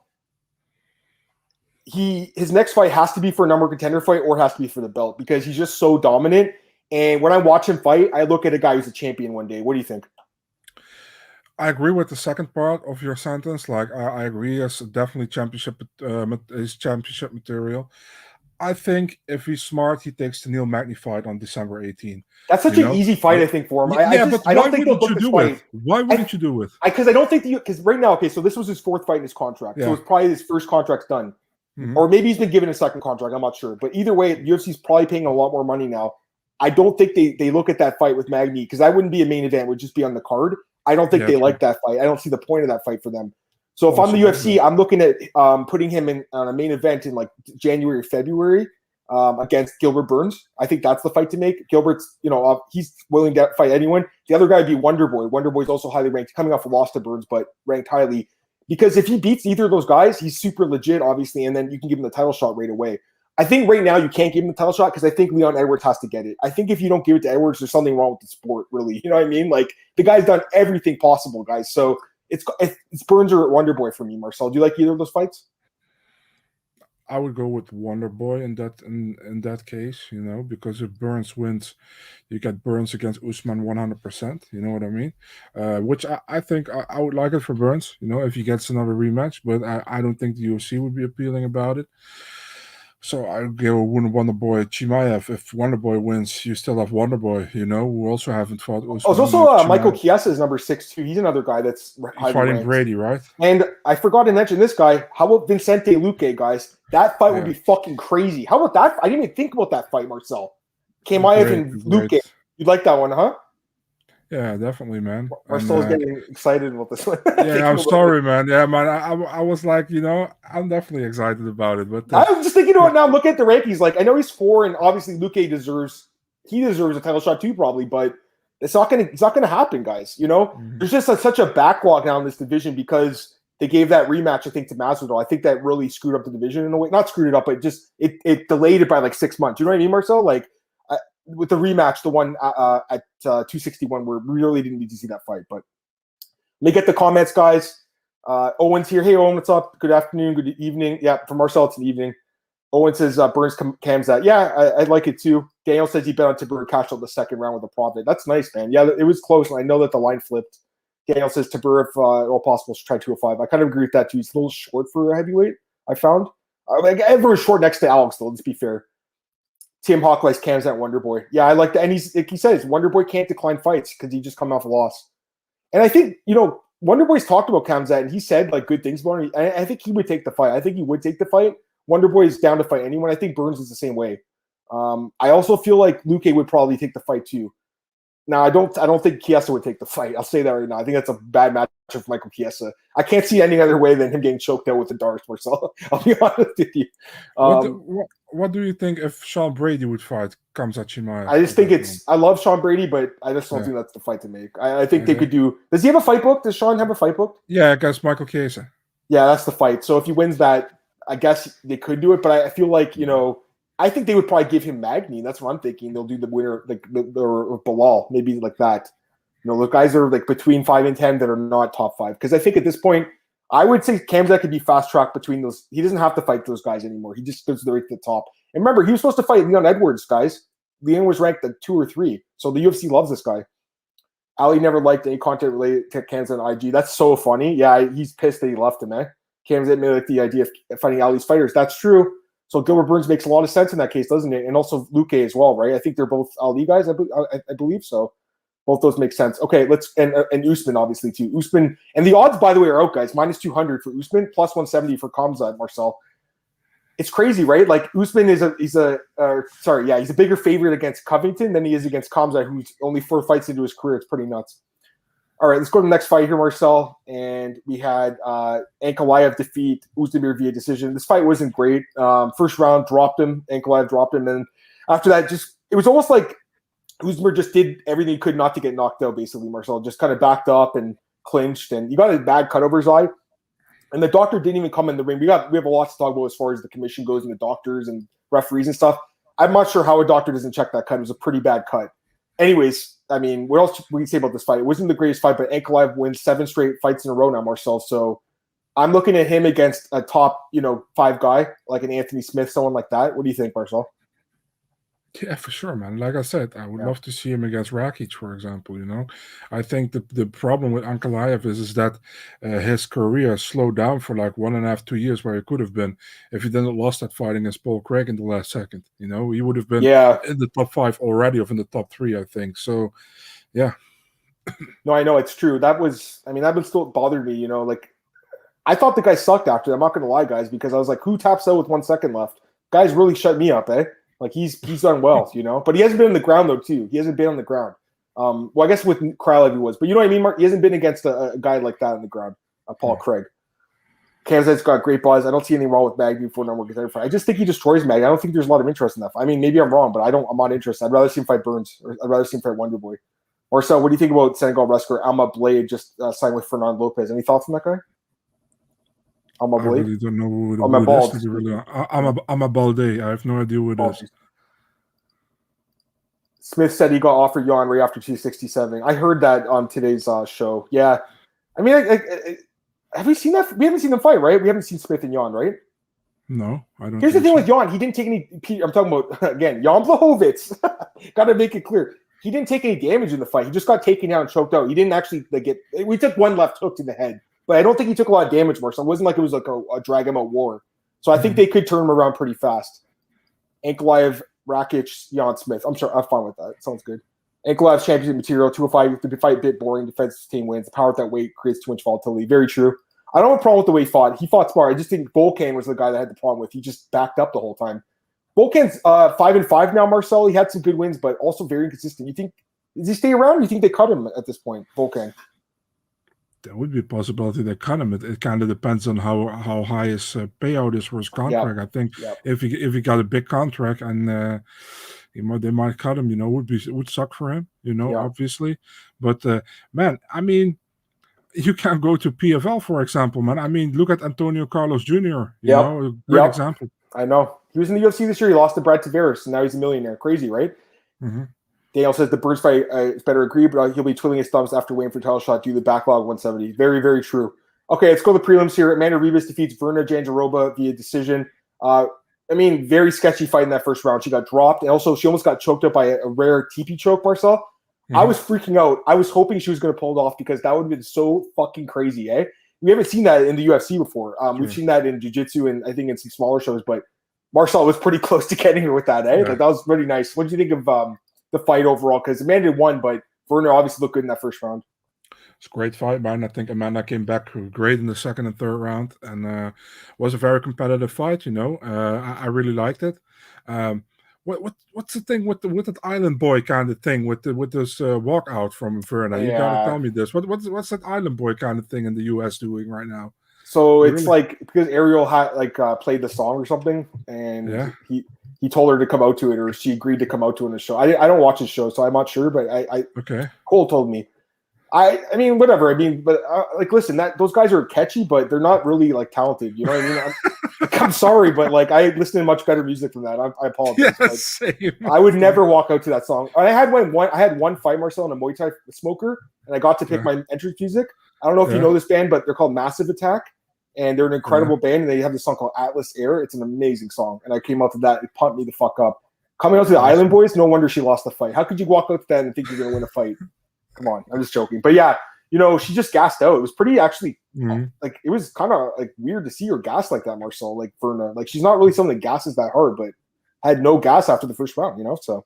his next fight has to be for a number contender fight or it has to be for the belt because he's just so dominant. And when I watch him fight, I look at a guy who's a champion one day. What do you think? I agree with the second part of your sentence. Like, I agree. It's definitely his championship material. I think if he's smart, he takes the Neil Magny fight on December 18. That's such an easy fight, I think, for him. I don't think they'll book this fight. Why wouldn't you do it? Because I don't think because right now, so this was his fourth fight in his contract. So it's probably his first contract's done. Or maybe he's been given a second contract. I'm not sure. But either way, UFC's probably paying a lot more money now. I don't think they look at that fight with Magny because that wouldn't be a main event. It would just be on the card. I don't think they like that fight. I don't see the point of that fight for them. So if I'm the UFC, I'm looking at putting him in on a main event in like January or February against Gilbert Burns. I think that's the fight to make. Gilbert's, he's willing to fight anyone. The other guy would be Wonder Boy. Wonder Boy's also highly ranked, coming off a loss to Burns, but ranked highly. Because if he beats either of those guys, he's super legit, obviously, and then you can give him the title shot right away. I think right now you can't give him the title shot because I think Leon Edwards has to get it. I think if you don't give it to Edwards, there's something wrong with the sport, really. You know what I mean? Like, the guy's done everything possible, guys. So it's Burns or Wonder Boy for me, Marcel. Do you like either of those fights? I would go with Wonder Boy in that case, because if Burns wins, you get Burns against Usman 100%. You know what I mean? Which I think I would like it for Burns. If he gets another rematch, but I don't think the UFC would be appealing about it. So I go Wonder Boy Chimaev. If Wonder Boy wins, you still have Wonder Boy, who also haven't fought Usman. Oh, there's also Michael Chiesa is number 6 too. He's another guy that's fighting ranked. Brady, right? And I forgot to mention this guy. How about Vicente Luque, guys? That fight would be fucking crazy. How about that? I didn't even think about that fight, Marcel. Chimaev and Luque. You'd like that one, huh? Yeah, definitely, man. Marcel's getting excited about this one. Yeah, I'm sorry, man. Yeah, man. I was like, I'm definitely excited about it. But I'm just thinking about now. I'm looking at the rankings. Like, I know he's 4, and obviously Luque deserves a title shot too, probably. But it's not gonna happen, guys. There's just such a backlog now in this division because they gave that rematch, I think, to Masvidal. I think that really screwed up the division in a way. Not screwed it up, but just it delayed it by like 6 months. You know what I mean, Marcel? Like. With the rematch, the one at 261, where we really didn't need to see that fight. But let me get the comments, guys. Owen's here. Hey, Owen, what's up? Good afternoon, good evening. Yeah, for Marcel, it's an evening. Owen says Burns cams that. Yeah, I'd like it too. Daniel says he bet on Tibur cashed out the second round with a profit. That's nice, man. Yeah, it was close, and I know that the line flipped. Daniel says Tibur, if all possible, should try 205. I kind of agree with that too. He's a little short for a heavyweight, I found. Everyone's short next to Alex, though, let's be fair. Tim Hawk likes Kamzat Wonder Boy. Yeah, I like that. And he's like he says, Wonder Boy can't decline fights because he just come off a loss. And I think, Wonder Boy's talked about Kamzat and he said like good things about him. I think he would take the fight. I think he would take the fight. Wonder Boy is down to fight anyone. I think Burns is the same way. I also feel like Luque would probably take the fight too. Now, I don't think Chiesa would take the fight. I'll say that right now. I think that's a bad matchup for Michael Chiesa. I can't see any other way than him getting choked out with the darts, Marcel. I'll be honest with you. What do you think if Sean Brady would fight Kamzat Chimaev? I just think I love Sean Brady, but I just don't think that's the fight to make. I think they could do. Does he have a fight book? Does Sean have a fight book? Yeah, against Michael Chiesa. Yeah, that's the fight. So if he wins that, I guess they could do it. But I feel like I think they would probably give him Magny. That's what I'm thinking. They'll do the winner, like or Bilal, maybe like that. The guys are like between 5 and 10 that are not top 5. Because I think at this point, I would say Kamzat could be fast tracked between those. He doesn't have to fight those guys anymore. He just goes right to the top. And remember, he was supposed to fight Leon Edwards, guys. Leon was ranked at 2 or 3. So the UFC loves this guy. Ali never liked any content related to Kamzat on IG. That's so funny. Yeah, he's pissed that he left him, eh? Kamzat made like the idea of fighting Ali's fighters. That's true. So Gilbert Burns makes a lot of sense in that case, doesn't it? And also Luque as well, right? I think they're both Ali guys. I believe so. Both those make sense. Okay, and Usman obviously too. Usman, and the odds, by the way, are out, guys. Minus 200 for Usman, plus 170 for Kamzat, Marcel. It's crazy, right? Like Usman he's a bigger favorite against Covington than he is against Kamzat, who's only 4 fights into his career. It's pretty nuts. All right, let's go to the next fight here, Marcel. And we had Ankalaev defeat Ozdemir via decision. This fight wasn't great. First round, dropped him. Ankalaev dropped him. And after that, it was almost like Ozdemir just did everything he could not to get knocked out, basically, Marcel. Just kind of backed up and clinched. And he got a bad cut over his eye. And the doctor didn't even come in the ring. We have a lot to talk about as far as the commission goes and the doctors and referees and stuff. I'm not sure how a doctor doesn't check that cut. It was a pretty bad cut. Anyways, I mean, what else we can say about this fight? It wasn't the greatest fight, but Ankalaev wins 7 straight fights in a row now, Marcel. So I'm looking at him against a top, 5 guy, like an Anthony Smith, someone like that. What do you think, Marcel? Yeah, for sure, man. Like I said, I would love to see him against Rakic, for example. I think the problem with Ankalaev is that his career slowed down for like 1.5, 2 years, where he could have been if he didn't lost that fight against Paul Craig in the last second. He would have been in the top 5 already, or in the top 3, I think. So, yeah. No, I know it's true. That would still bother me. Like I thought the guy sucked after. I'm not going to lie, guys, because I was like, who taps out with 1 second left? Guys really shut me up, eh? Like he's done well, but he hasn't been on the ground though too. He hasn't been on the ground. Well, I guess with Krylov he was, but you know what I mean, Mark? He hasn't been against a guy like that on the ground. Paul Craig. Kamzat's got great buzz. I don't see anything wrong with Magny for number 1 fight. I just think he destroys Magny. I don't think there's a lot of interest in that. I mean, maybe I'm wrong, but I'm not interested. I'd rather see him fight Burns, or I'd rather see him fight Wonder Boy. Or so, what do you think about Senegal wrestler Alma Blade just signed with Fernando Lopez? Any thoughts on that guy? I really don't know who it is. I'm a Balde. I have no idea who it is. Smith said he got offered Jan right after 267. I heard that on today's show. Yeah. I mean, have we seen that? We haven't seen them fight, right? We haven't seen Smith and Jan, right? No, I don't. Here's the thing with Jan. He didn't take any. I'm talking about, again, Jan Blachowicz. Got to make it clear. He didn't take any damage in the fight. He just got taken out and choked out. He didn't actually get. We took one left hook to the head, but I don't think he took a lot of damage, Marcel. It wasn't like it was like a drag him out war. So I think they could turn him around pretty fast. Ankalaev, Rakic, Jan Smith. I'm sure I'm fine with that. Sounds good. Ankalaev's championship material, 205. The fight a bit boring. Defense team wins. The power at that weight creates too much volatility. Very true. I don't have a problem with the way he fought. He fought smart. I just think Volkan was the guy that I had the problem with. He just backed up the whole time. Volkan's 5-5 now, Marcel. He had some good wins, but also very inconsistent. You think, does he stay around, or you think they cut him at this point, Volkan? There would be a possibility they cut him. It kind of depends on how high his payout is for his contract. I think if he got a big contract and they might cut him, would suck for him, obviously. But man, I mean, you can go to PFL, for example, man. I mean, look at Antonio Carlos Jr. You know, a great example. I know. He was in the UFC this year. He lost to Brad Tavares, and now he's a millionaire. Crazy, right? Mm-hmm. Daniel says the Birds fight is better agree, but he'll be twiddling his thumbs after waiting for a title shot due to the backlog 170. Very, very true. Okay, let's go to the prelims here. Amanda Ribas defeats Verna Jandiroba via decision. I mean, very sketchy fight in that first round. She got dropped, and also she almost got choked up by a rare TP choke, Marcel. I was freaking out. I was hoping she was going to pull it off because that would have been so fucking crazy, eh? We haven't seen that in the UFC before. We've seen that in jiu-jitsu and I think in some smaller shows, but Marcel was pretty close to getting her with that, eh? Like, that was really nice. What did you think of the fight overall? Because Amanda won, but Verna obviously looked good in that first round. It's a great fight, man. I think Amanda came back great in the second and third round, and was a very competitive fight. I really liked it. What's the thing with that Island Boy kind of thing with this walkout from Verna? You gotta tell me this. What's that Island Boy kind of thing in the US doing right now? So it's like because Ariel had played the song or something, and he told her to come out to it, or she agreed to come out to it in the show. I don't watch his show, so I'm not sure. But Cole told me. I mean, whatever. I mean, but listen, those guys are catchy, but they're not really talented. You know what I mean? I'm sorry, but I listen to much better music than that. I apologize. Yes, same. I would never walk out to that song. I had one fight, Marcel, in a Muay Thai smoker, and I got to pick my entrance music. I don't know if you know this band, but they're called Massive Attack, and they're an incredible band, and they have this song called Atlas Air. It's an amazing song, and I came out to that. It pumped me the fuck up. Coming out to the Island Boys, no wonder she lost the fight. How could you walk out to that and think you're going to win a fight? Come on, I'm just joking. But yeah, she just gassed out. It was pretty actually it was kind of weird to see her gas like that, Marcel, Verna. She's not really someone that gasses that hard, but had no gas after the first round, so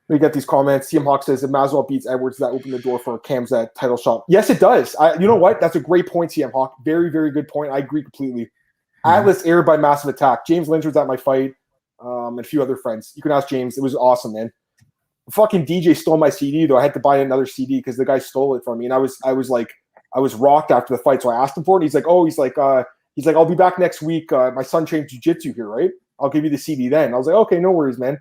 we get these comments. CM Hawk says if Masvidal beats Edwards, that opened the door for Khamzat title shot. Yes, it does. You know what? That's a great point, CM Hawk. Very, very good point. I agree completely. Atlas Air by Massive Attack. James Lynch was at my fight, and a few other friends. You can ask James. It was awesome, man. Fucking DJ stole my CD though. I had to buy another CD because the guy stole it from me, and I was rocked after the fight. So I asked him for it. And he's like, I'll be back next week. My son trained jiu-jitsu here, right? I'll give you the CD then. I was like, okay, no worries, man.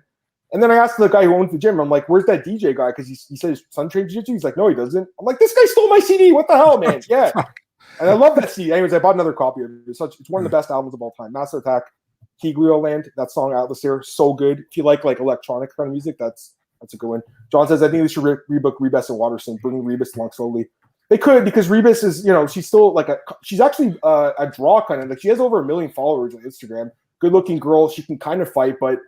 And then I asked the guy who owns the gym. I'm like, where's that DJ guy? Because he said his son trained jiu-jitsu. He's like, no, he doesn't. I'm like, this guy stole my CD. What the hell, man? Yeah. And I love that CD. Anyways, I bought another copy of it. It's one of the best albums of all time. Massive Attack, Keglio Land. That song Atlas Air, so good. If you like electronic kind of music, that's a good one. John says, I think they should rebook Rebus and Watterson, bringing Rebus along slowly. They could, because Rebus is, she's still she's actually a draw kind of. She has over 1 million followers on Instagram. Good looking girl. She can kind of fight, but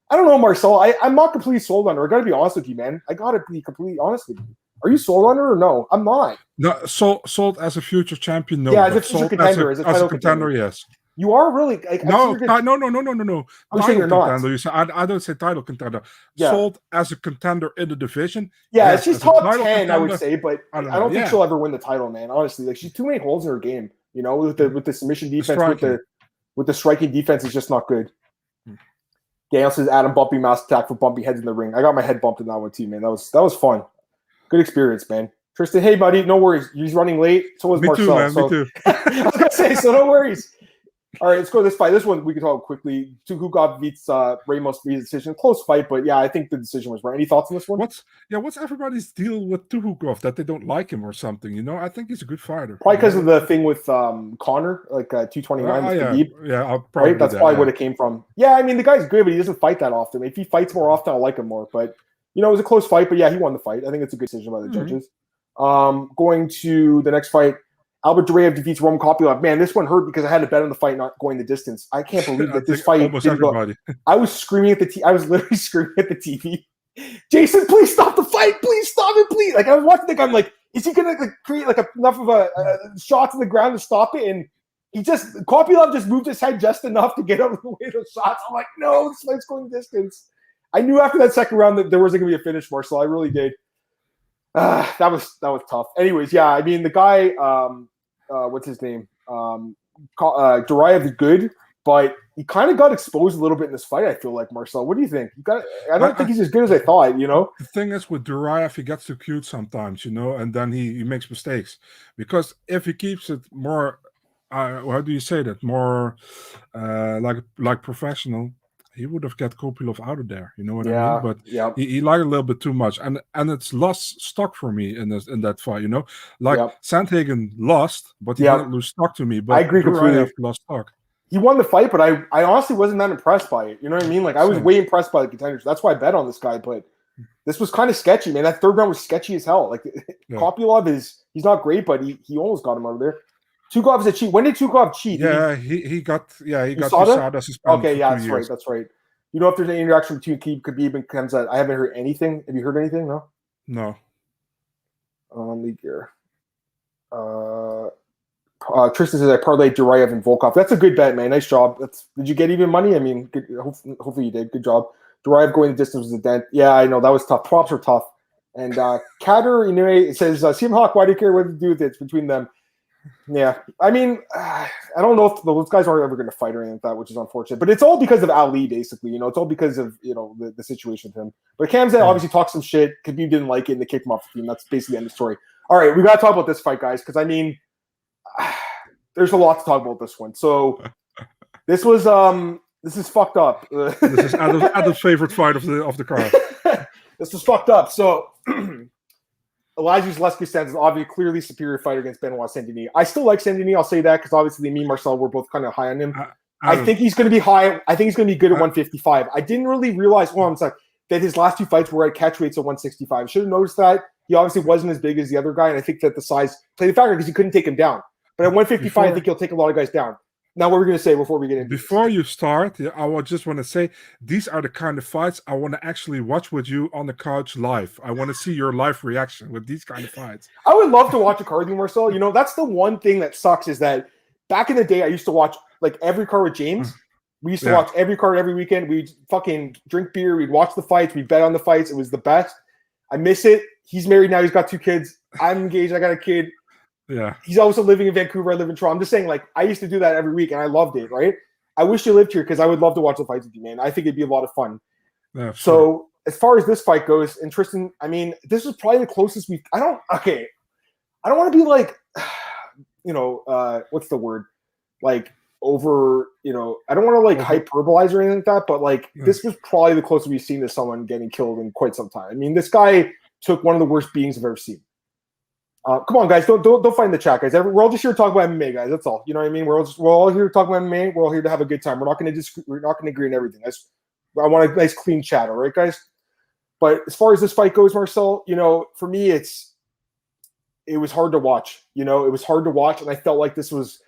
I don't know, Marcel. I'm not completely sold on her. I got to be honest with you, man. I got to be completely honest with you. Are you sold on her or no? I'm not. No, sold as a future champion, no. Yeah, as a future contender, as a title contender, yes. You are really no. I'm saying you're not. You say, I don't say title contender. Yeah. Sold as a contender in the division. Yeah, yes, she's top 10, contender, I would say, but I don't think she'll ever win the title, man. Honestly, she's too many holes in her game. With the submission defense, with the striking defense, is just not good. Daniel says Adam Bumpy Mass Attack for bumpy heads in the ring. I got my head bumped in that one too, man. That was fun. Good experience, man. Tristan, hey buddy, no worries. He's running late. So was Marcel. Too, man. Me too. I was gonna say, so no worries. All right, let's go to this fight. This one we can talk quickly. Tuhugov beats Ramos via decision. Close fight, but yeah, I think the decision was right. Any thoughts on this one? What's everybody's deal with Tuhugov, that they don't like him or something? I think he's a good fighter. Probably because of the thing with Connor, 229 with Khabib. Yeah, I'll probably right? That's probably what it came from. Yeah, I mean, the guy's good, but he doesn't fight that often. If he fights more often, I'll like him more. But, it was a close fight, but yeah, he won the fight. I think it's a good decision by the judges. Going to the next fight. Albert Duraev defeats Roman Kopylov. Man, this one hurt because I had a bet on the fight not going the distance. I can't believe that this fight didn't go. I was screaming at the I was literally screaming at the TV. Jason, please stop the fight. Please stop it, please. Like, I was watching the guy. I'm like, is he going to create like enough of a shot to the ground to stop it? And Kopylov just moved his head just enough to get out of the way of those shots. I'm like, no, this fight's going distance. I knew after that second round that there wasn't going to be a finish, Marcel. I really did. That was tough. Anyways, yeah, I mean, the guy, what's his name? Duraev is good, but he kind of got exposed a little bit in this fight, I feel like, Marcel. What do you think? I don't think he's as good as I thought, you know? The thing is with Duraev, he gets too cute sometimes, you know, and then he makes mistakes. Because if he keeps it more, how do you say that? More like professional, he would have got Kopylov out of there, you know what I mean? But he lied a little bit too much, and it's lost stock for me in that fight, you know. Like Sandhagen lost, but he didn't lose stock to me. But I agree completely. Lost stock. He won the fight, but I honestly wasn't that impressed by it. You know what I mean? Like, I was way impressed by the contenders. That's why I bet on this guy. But this was kind of sketchy, man. That third round was sketchy as hell. Like, Kopylov he's not great, but he almost got him out of there. Tukov is a cheat. When did Tukov cheat? Yeah, he got USADA suspended. Okay, yeah, that's right. You know if there's any interaction between Khabib and Khamzat? I haven't heard anything. Have you heard anything? No. No. League here. Tristan says I parlayed Duraev and Volkov. That's a good bet, man. Nice job. Did you get even money? I mean, good, hopefully you did. Good job. Duraev going the distance was a dent. Yeah, I know that was tough. Props are tough. And Kader Inoue says, CM Hawk, why do you care what to do with it? It's between them. Yeah, I mean, I don't know if those guys aren't ever going to fight or anything like that, which is unfortunate. But it's all because of Ali, basically. You know, it's all because of the situation with him. But Khamzat obviously talked some shit. Khabib didn't like it, and they kicked him off the team. That's basically the end of the story. All right, we got to talk about this fight, guys, because I mean, there's a lot to talk about this one. So this was this is fucked up. This is Adam's favorite fight of the card. This was fucked up. So. Elizeu Zaleski dos Santos is obviously clearly superior fighter against Benoit Saint-Denis. I still like Saint-Denis. I'll say that because obviously me and Marcel were both kind of high on him. I think he's going to be high. I think he's going to be good at 155. I didn't really realize that his last two fights were at catch weights of 165. Should have noticed that. He obviously wasn't as big as the other guy, and I think that the size played a factor because he couldn't take him down. But at 155, I think he'll take a lot of guys down. Now, what we're going to say before we get into Before you start, I just want to say these are the kind of fights I want to actually watch with you on the couch live. I want to see your live reaction with these kind of fights. I would love to watch a card with you, Marcel. You know, that's the one thing that sucks is that back in the day, I used to watch like every card with James. We used to watch every card every weekend. We'd fucking drink beer. We'd watch the fights. We'd bet on the fights. It was the best. I miss it. He's married now. He's got 2 kids. I'm engaged. I got a kid. Yeah. He's also living in Vancouver. I live in Toronto. I'm just saying, like, I used to do that every week, and I loved it, right? I wish you lived here because I would love to watch the fights with you, man. I think it'd be a lot of fun. Yeah, so as far as this fight goes, and Tristan, I mean, this is probably the closest I don't want to be like, what's the word? Like, over, I don't want to, like, hyperbolize or anything like that, but, like, this was probably the closest we've seen to someone getting killed in quite some time. I mean, this guy took one of the worst beatings I've ever seen. Come on, guys! Don't fight in the chat, guys. We're all just here to talk about MMA, guys. That's all. You know what I mean? We're all here to talk about MMA. We're all here to have a good time. We're not going to agree on everything. I want a nice, clean chat. All right, guys. But as far as this fight goes, Marcel, for me, it was hard to watch. It was hard to watch, and I felt like this was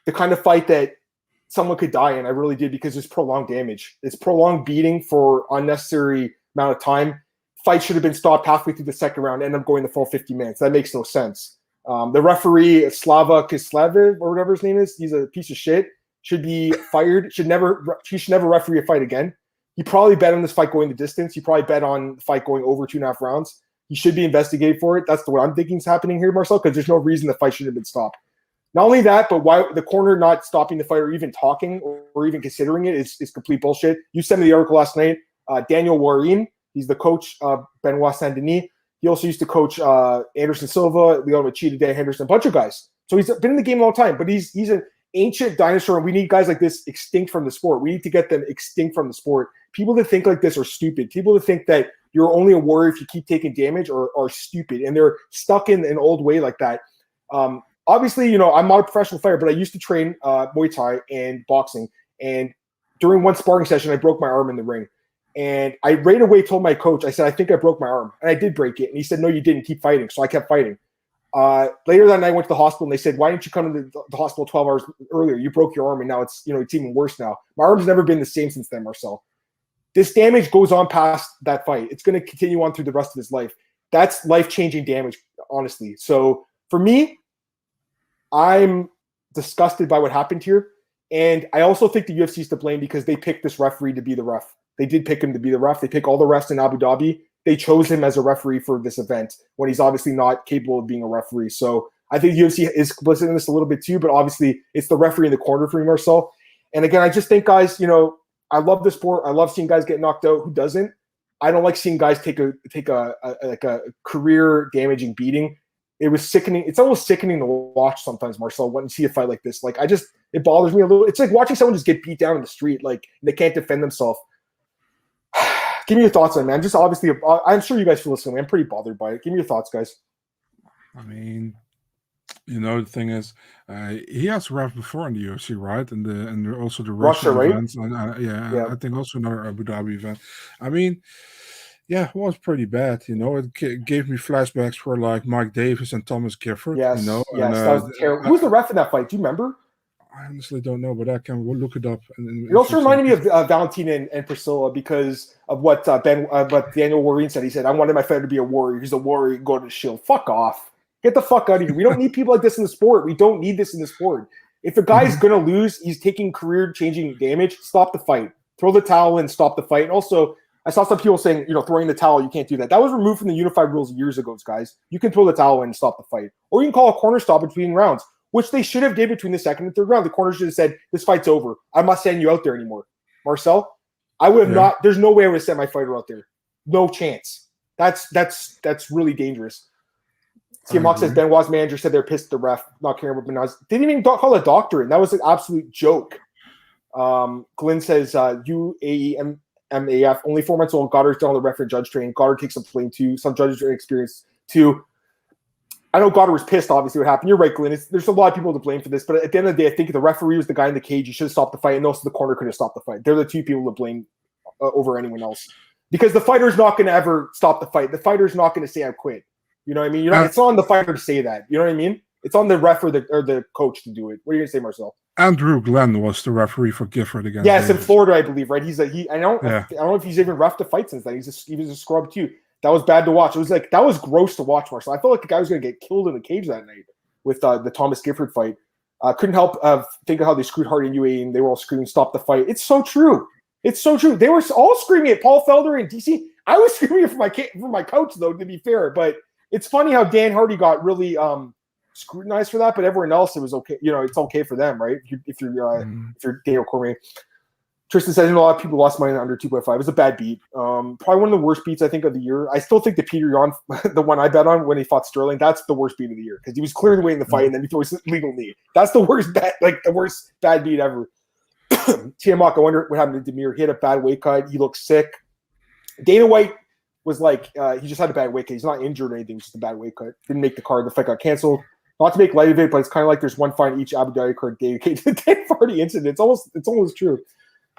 the kind of fight that someone could die in. I really did because it's prolonged damage. It's prolonged beating for unnecessary amount of time. Fight should have been stopped halfway through the second round, end up going the full 50 minutes. That makes no sense. The referee, Slava Kislev, or whatever his name is, he's a piece of shit, should be fired. He should never referee a fight again. He probably bet on this fight going the distance. He probably bet on the fight going over 2.5 rounds. He should be investigated for it. That's what I'm thinking is happening here, Marcel, because there's no reason the fight should have been stopped. Not only that, but why the corner not stopping the fight or even talking or even considering it is complete bullshit. You sent me the article last night. Daniel Warren, he's the coach of Benoit Saint-Denis. He also used to coach Anderson Silva, Leon Machida, Dan Henderson, a bunch of guys. So he's been in the game a long time, but he's an ancient dinosaur, and we need guys like this extinct from the sport. We need to get them extinct from the sport. People that think like this are stupid. People that think that you're only a warrior if you keep taking damage are stupid, and they're stuck in an old way like that. Obviously, I'm not a professional fighter, but I used to train Muay Thai and boxing, and during one sparring session, I broke my arm in the ring. And I right away told my coach, I said, I think I broke my arm. And I did break it. And he said, no, you didn't. Keep fighting. So I kept fighting. Later that night, I went to the hospital and they said, why didn't you come to the hospital 12 hours earlier? You broke your arm and now it's even worse now. My arm's never been the same since then, Marcel. This damage goes on past that fight. It's going to continue on through the rest of his life. That's life-changing damage, honestly. So for me, I'm disgusted by what happened here. And I also think the UFC is to blame because they picked this referee to be the ref. They did pick him to be the ref. They pick all the refs in Abu Dhabi. They chose him as a referee for this event when he's obviously not capable of being a referee. So I think UFC is complicit in this a little bit too, but obviously it's the referee in the corner for me, Marcel. And again, I just think, guys, I love the sport. I love seeing guys get knocked out. Who doesn't? I don't like seeing guys take a career damaging beating. It was sickening. It's almost sickening to watch sometimes, Marcel, when you see a fight like this. Like, it bothers me a little. It's like watching someone just get beat down in the street, like they can't defend themselves. Give me your thoughts on it, man. Just obviously, I'm sure you guys feel listening. I'm pretty bothered by it. Give me your thoughts, guys. I mean, the thing is, he has ref before in the UFC, right? And also the Russia events, right? And, I think also another Abu Dhabi event. I mean, yeah, it was pretty bad. It gave me flashbacks for like Mike Davis and Thomas Gifford. Yes, that was terrible. Who's the ref in that fight? Do you remember? I honestly don't know, but I can look it up. It also reminded me of Valentina and Priscilla because of what Daniel Warren said. He said, "I wanted my fighter to be a warrior. He's a warrior. Go to the shield. Fuck off. Get the fuck out of here. We don't need people like this in the sport. We don't need this in the sport. If a guy's gonna lose, he's taking career-changing damage. Stop the fight. Throw the towel in. Stop the fight. And also, I saw some people saying, throwing the towel, you can't do that. That was removed from the unified rules years ago, guys. You can throw the towel in and stop the fight, or you can call a corner stop between rounds." Which they should have did between the second and third round. The corner should have said, "This fight's over. I'm not sending you out there anymore." Marcel, I would have not. There's no way I would have sent my fighter out there. No chance. That's really dangerous. CMOX says Benoit's manager said they're pissed at the ref, not caring about Benoit's. Didn't even call a doctor in. That was an absolute joke. Glenn says UAE MAF, only 4 months old. Goddard's done all the ref and judge training. Goddard takes some blame too. Some judges are inexperienced too. I know Goddard was pissed, obviously, what happened. You're right, Glenn. There's a lot of people to blame for this, but at the end of the day, I think the referee was the guy in the cage. He should have stopped the fight, and also the corner could have stopped the fight. They're the two people to blame over anyone else. Because the fighter's not going to ever stop the fight. The fighter's not going to say, "I quit." You know what I mean? It's not on the fighter to say that. You know what I mean? It's on the ref or the coach to do it. What are you going to say, Marcel? Andrew Glenn was the referee for Gifford against. Yes, in Florida, I believe, right? I don't know if he's even reffed a fight since then. He was a scrub too. That was bad to watch. It was like that was gross to watch, Marcel. I felt like the guy was going to get killed in the cage that night with the Thomas Gifford fight. Couldn't help think of how they screwed Hardy and UAE, and they were all screaming, "Stop the fight!" It's so true. It's so true. They were all screaming at Paul Felder and DC. I was screaming from my couch, though, to be fair. But it's funny how Dan Hardy got really scrutinized for that, but everyone else, it was okay. It's okay for them, right? If you're Daniel Cormier. Tristan says, a lot of people lost money under 2.5. It was a bad beat. Probably one of the worst beats, I think, of the year. I still think the Petr Yan, the one I bet on when he fought Sterling, that's the worst beat of the year because he was clearly winning the fight and then he threw his legal knee. That's the worst bet, the worst bad beat ever. Tiamak, I wonder what happened to Demir. He had a bad weight cut. He looked sick. Dana White was he just had a bad weight cut. He's not injured or anything, just a bad weight cut. Didn't make the card. The fight got canceled. Not to make light of it, but it's kind of like there's one fight in each Abu Dhabi card dedicated to the Dan Hardy incident. It's almost true.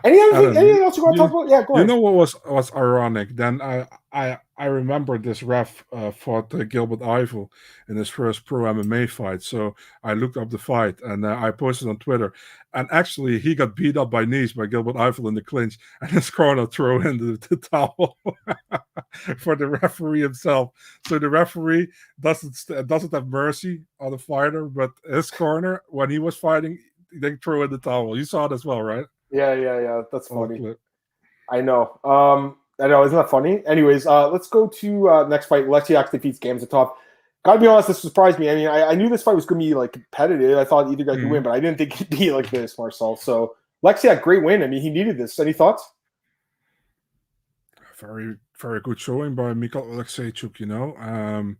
Anything else you want to talk about? Yeah, go ahead. You know what was ironic? Then I remember this ref fought Gilbert Eiffel in his first pro MMA fight. So I looked up the fight and I posted on Twitter. And actually, he got beat up by knees by Gilbert Eiffel in the clinch, and his corner threw in the towel for the referee himself. So the referee doesn't have mercy on the fighter, but his corner, when he was fighting, they threw in the towel. You saw it as well, right? Yeah. That's funny. I know. Isn't that funny? Anyways, let's go to next fight. Alexiak defeats Gamzatov. Gotta be honest, this surprised me. I mean, I knew this fight was going to be competitive. I thought either guy could win, but I didn't think it'd be like this, Marcel. So Alexiak, great win. I mean, he needed this. Any thoughts? Very, very good showing by Mikhail Alexeychuk,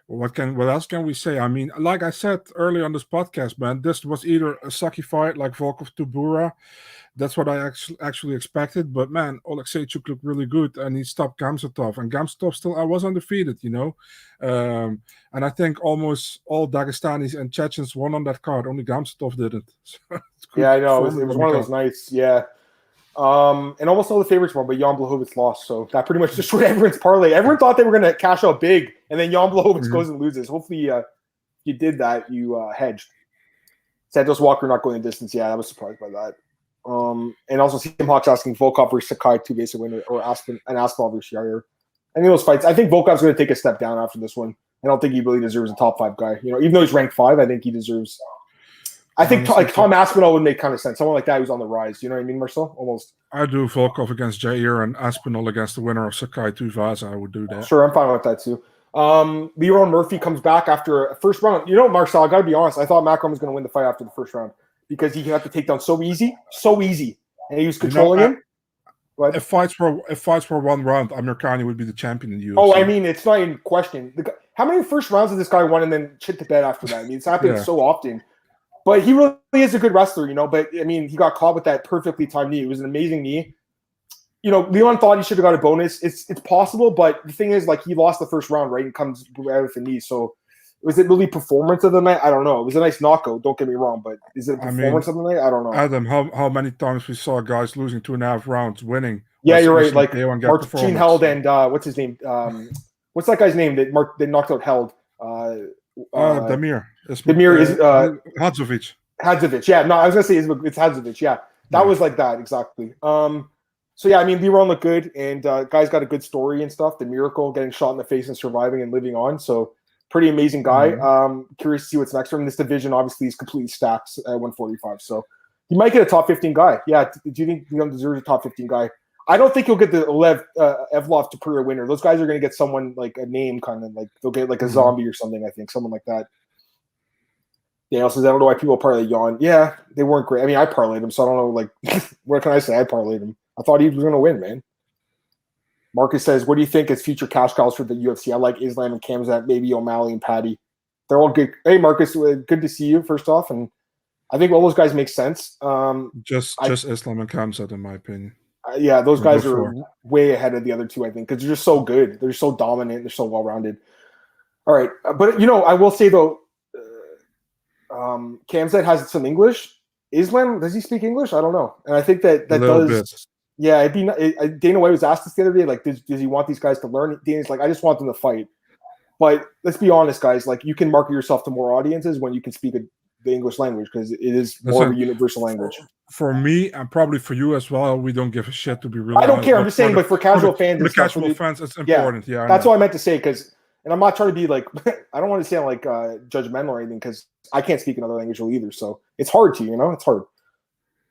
What else can we say? I mean, like I said earlier on this podcast, man, this was either a sucky fight like Volkov to Bura. That's what I actually expected. But man, Alexeychuk looked really good, and he stopped Gamzatov. And Gamzatov still was undefeated, And I think almost all Dagestanis and Chechens won on that card. Only Gamzatov didn't. So yeah, I know. It was one of those nights. Yeah. And almost all the favorites won, but Jan Blachowicz lost. So that pretty much destroyed everyone's parlay. Everyone thought they were going to cash out big, and then Jan Blachowicz goes and loses. Hopefully you did that. You hedged. Santos Walker not going the distance. Yeah, I was surprised by that. And also CM Hawks asking Volkov versus Sakai 2 basic winner, or Aspinall versus Yair. Any of those fights, I think Volkov's going to take a step down after this one. I don't think he really deserves a top 5 guy. Even though he's ranked 5, I think he deserves. I think Tom Aspinall would make kind of sense. Someone like that who's on the rise. You know what I mean, Marcel? Almost. I do Volkov against Jair and Aspinall against the winner of Sakai Tuivasa. I would do that. Sure, I'm fine with that too. Leron Murphy comes back after a first round. Marcel, I got to be honest. I thought Macron was going to win the fight after the first round because he got the takedown so easy, and he was controlling him. If fights were 1 round, Amir Khani would be the champion in the UFC. Oh, I mean, it's not in question. How many first rounds did this guy won and then shit to bed after that? I mean, it's happened so often. But he really is a good wrestler, But, I mean, he got caught with that perfectly timed knee. It was an amazing knee. Leon thought he should have got a bonus. It's possible, but the thing is, he lost the first round, right, and comes out with the knee. So, was it really performance of the night? I don't know. It was a nice knockout. Don't get me wrong, but is it a performance of the night? I don't know. Adam, how many times we saw guys losing 2.5 rounds, winning? Yeah, you're right. Like Marcin Held and what's his name? What's that guy's name that knocked out Held? Damir. Damir is Hadzovic. Hadzovic. Yeah, no, I was gonna say it's Hadzovic. Yeah, that was like that exactly. So yeah, I mean, Leron looked good, and guy's got a good story and stuff. The miracle, getting shot in the face and surviving and living on. So pretty amazing guy. Curious to see what's next for him. This division obviously is completely stacked at 145. So he might get a top 15 guy. Yeah. Do you think Leon deserves a top 15 guy? I don't think he'll get the Evloev to career winner. Those guys are going to get someone like a name, kind of like they'll get like a zombie or something. I think someone like that. Daniel says, I don't know why people parlay Jan. Yeah, they weren't great. I mean, I parlayed him, so I don't know. Like, what can I say? I parlayed him. I thought he was going to win, man. Marcus says, what do you think is future cash cows for the UFC? I like Islam and Khamzat, maybe O'Malley and Patty. They're all good. Hey, Marcus, good to see you, first off. And I think all those guys make sense. Just Islam and Khamzat, in my opinion. Yeah, those guys are way ahead of the other two, I think, because they're just so good. They're so dominant. They're so well-rounded. All right. But, I will say, though, Khamzat has some English. Islam, does he speak English? I don't know. And I think that does. Bit. Yeah, Dana White was asked this the other day, like, does he want these guys to learn? Dana's like, I just want them to fight. But let's be honest, guys. Like, you can market yourself to more audiences when you can speak the English language because it is more of a universal language. For me, and probably for you as well, we don't give a shit, to be really honest. I don't care. I'm just saying, but for casual fans, for the casual fans, it's important. Yeah, that's what I meant to say. Because, and I'm not trying to be like, I don't want to sound like judgmental or anything because I can't speak another language either. So it's hard to, it's hard.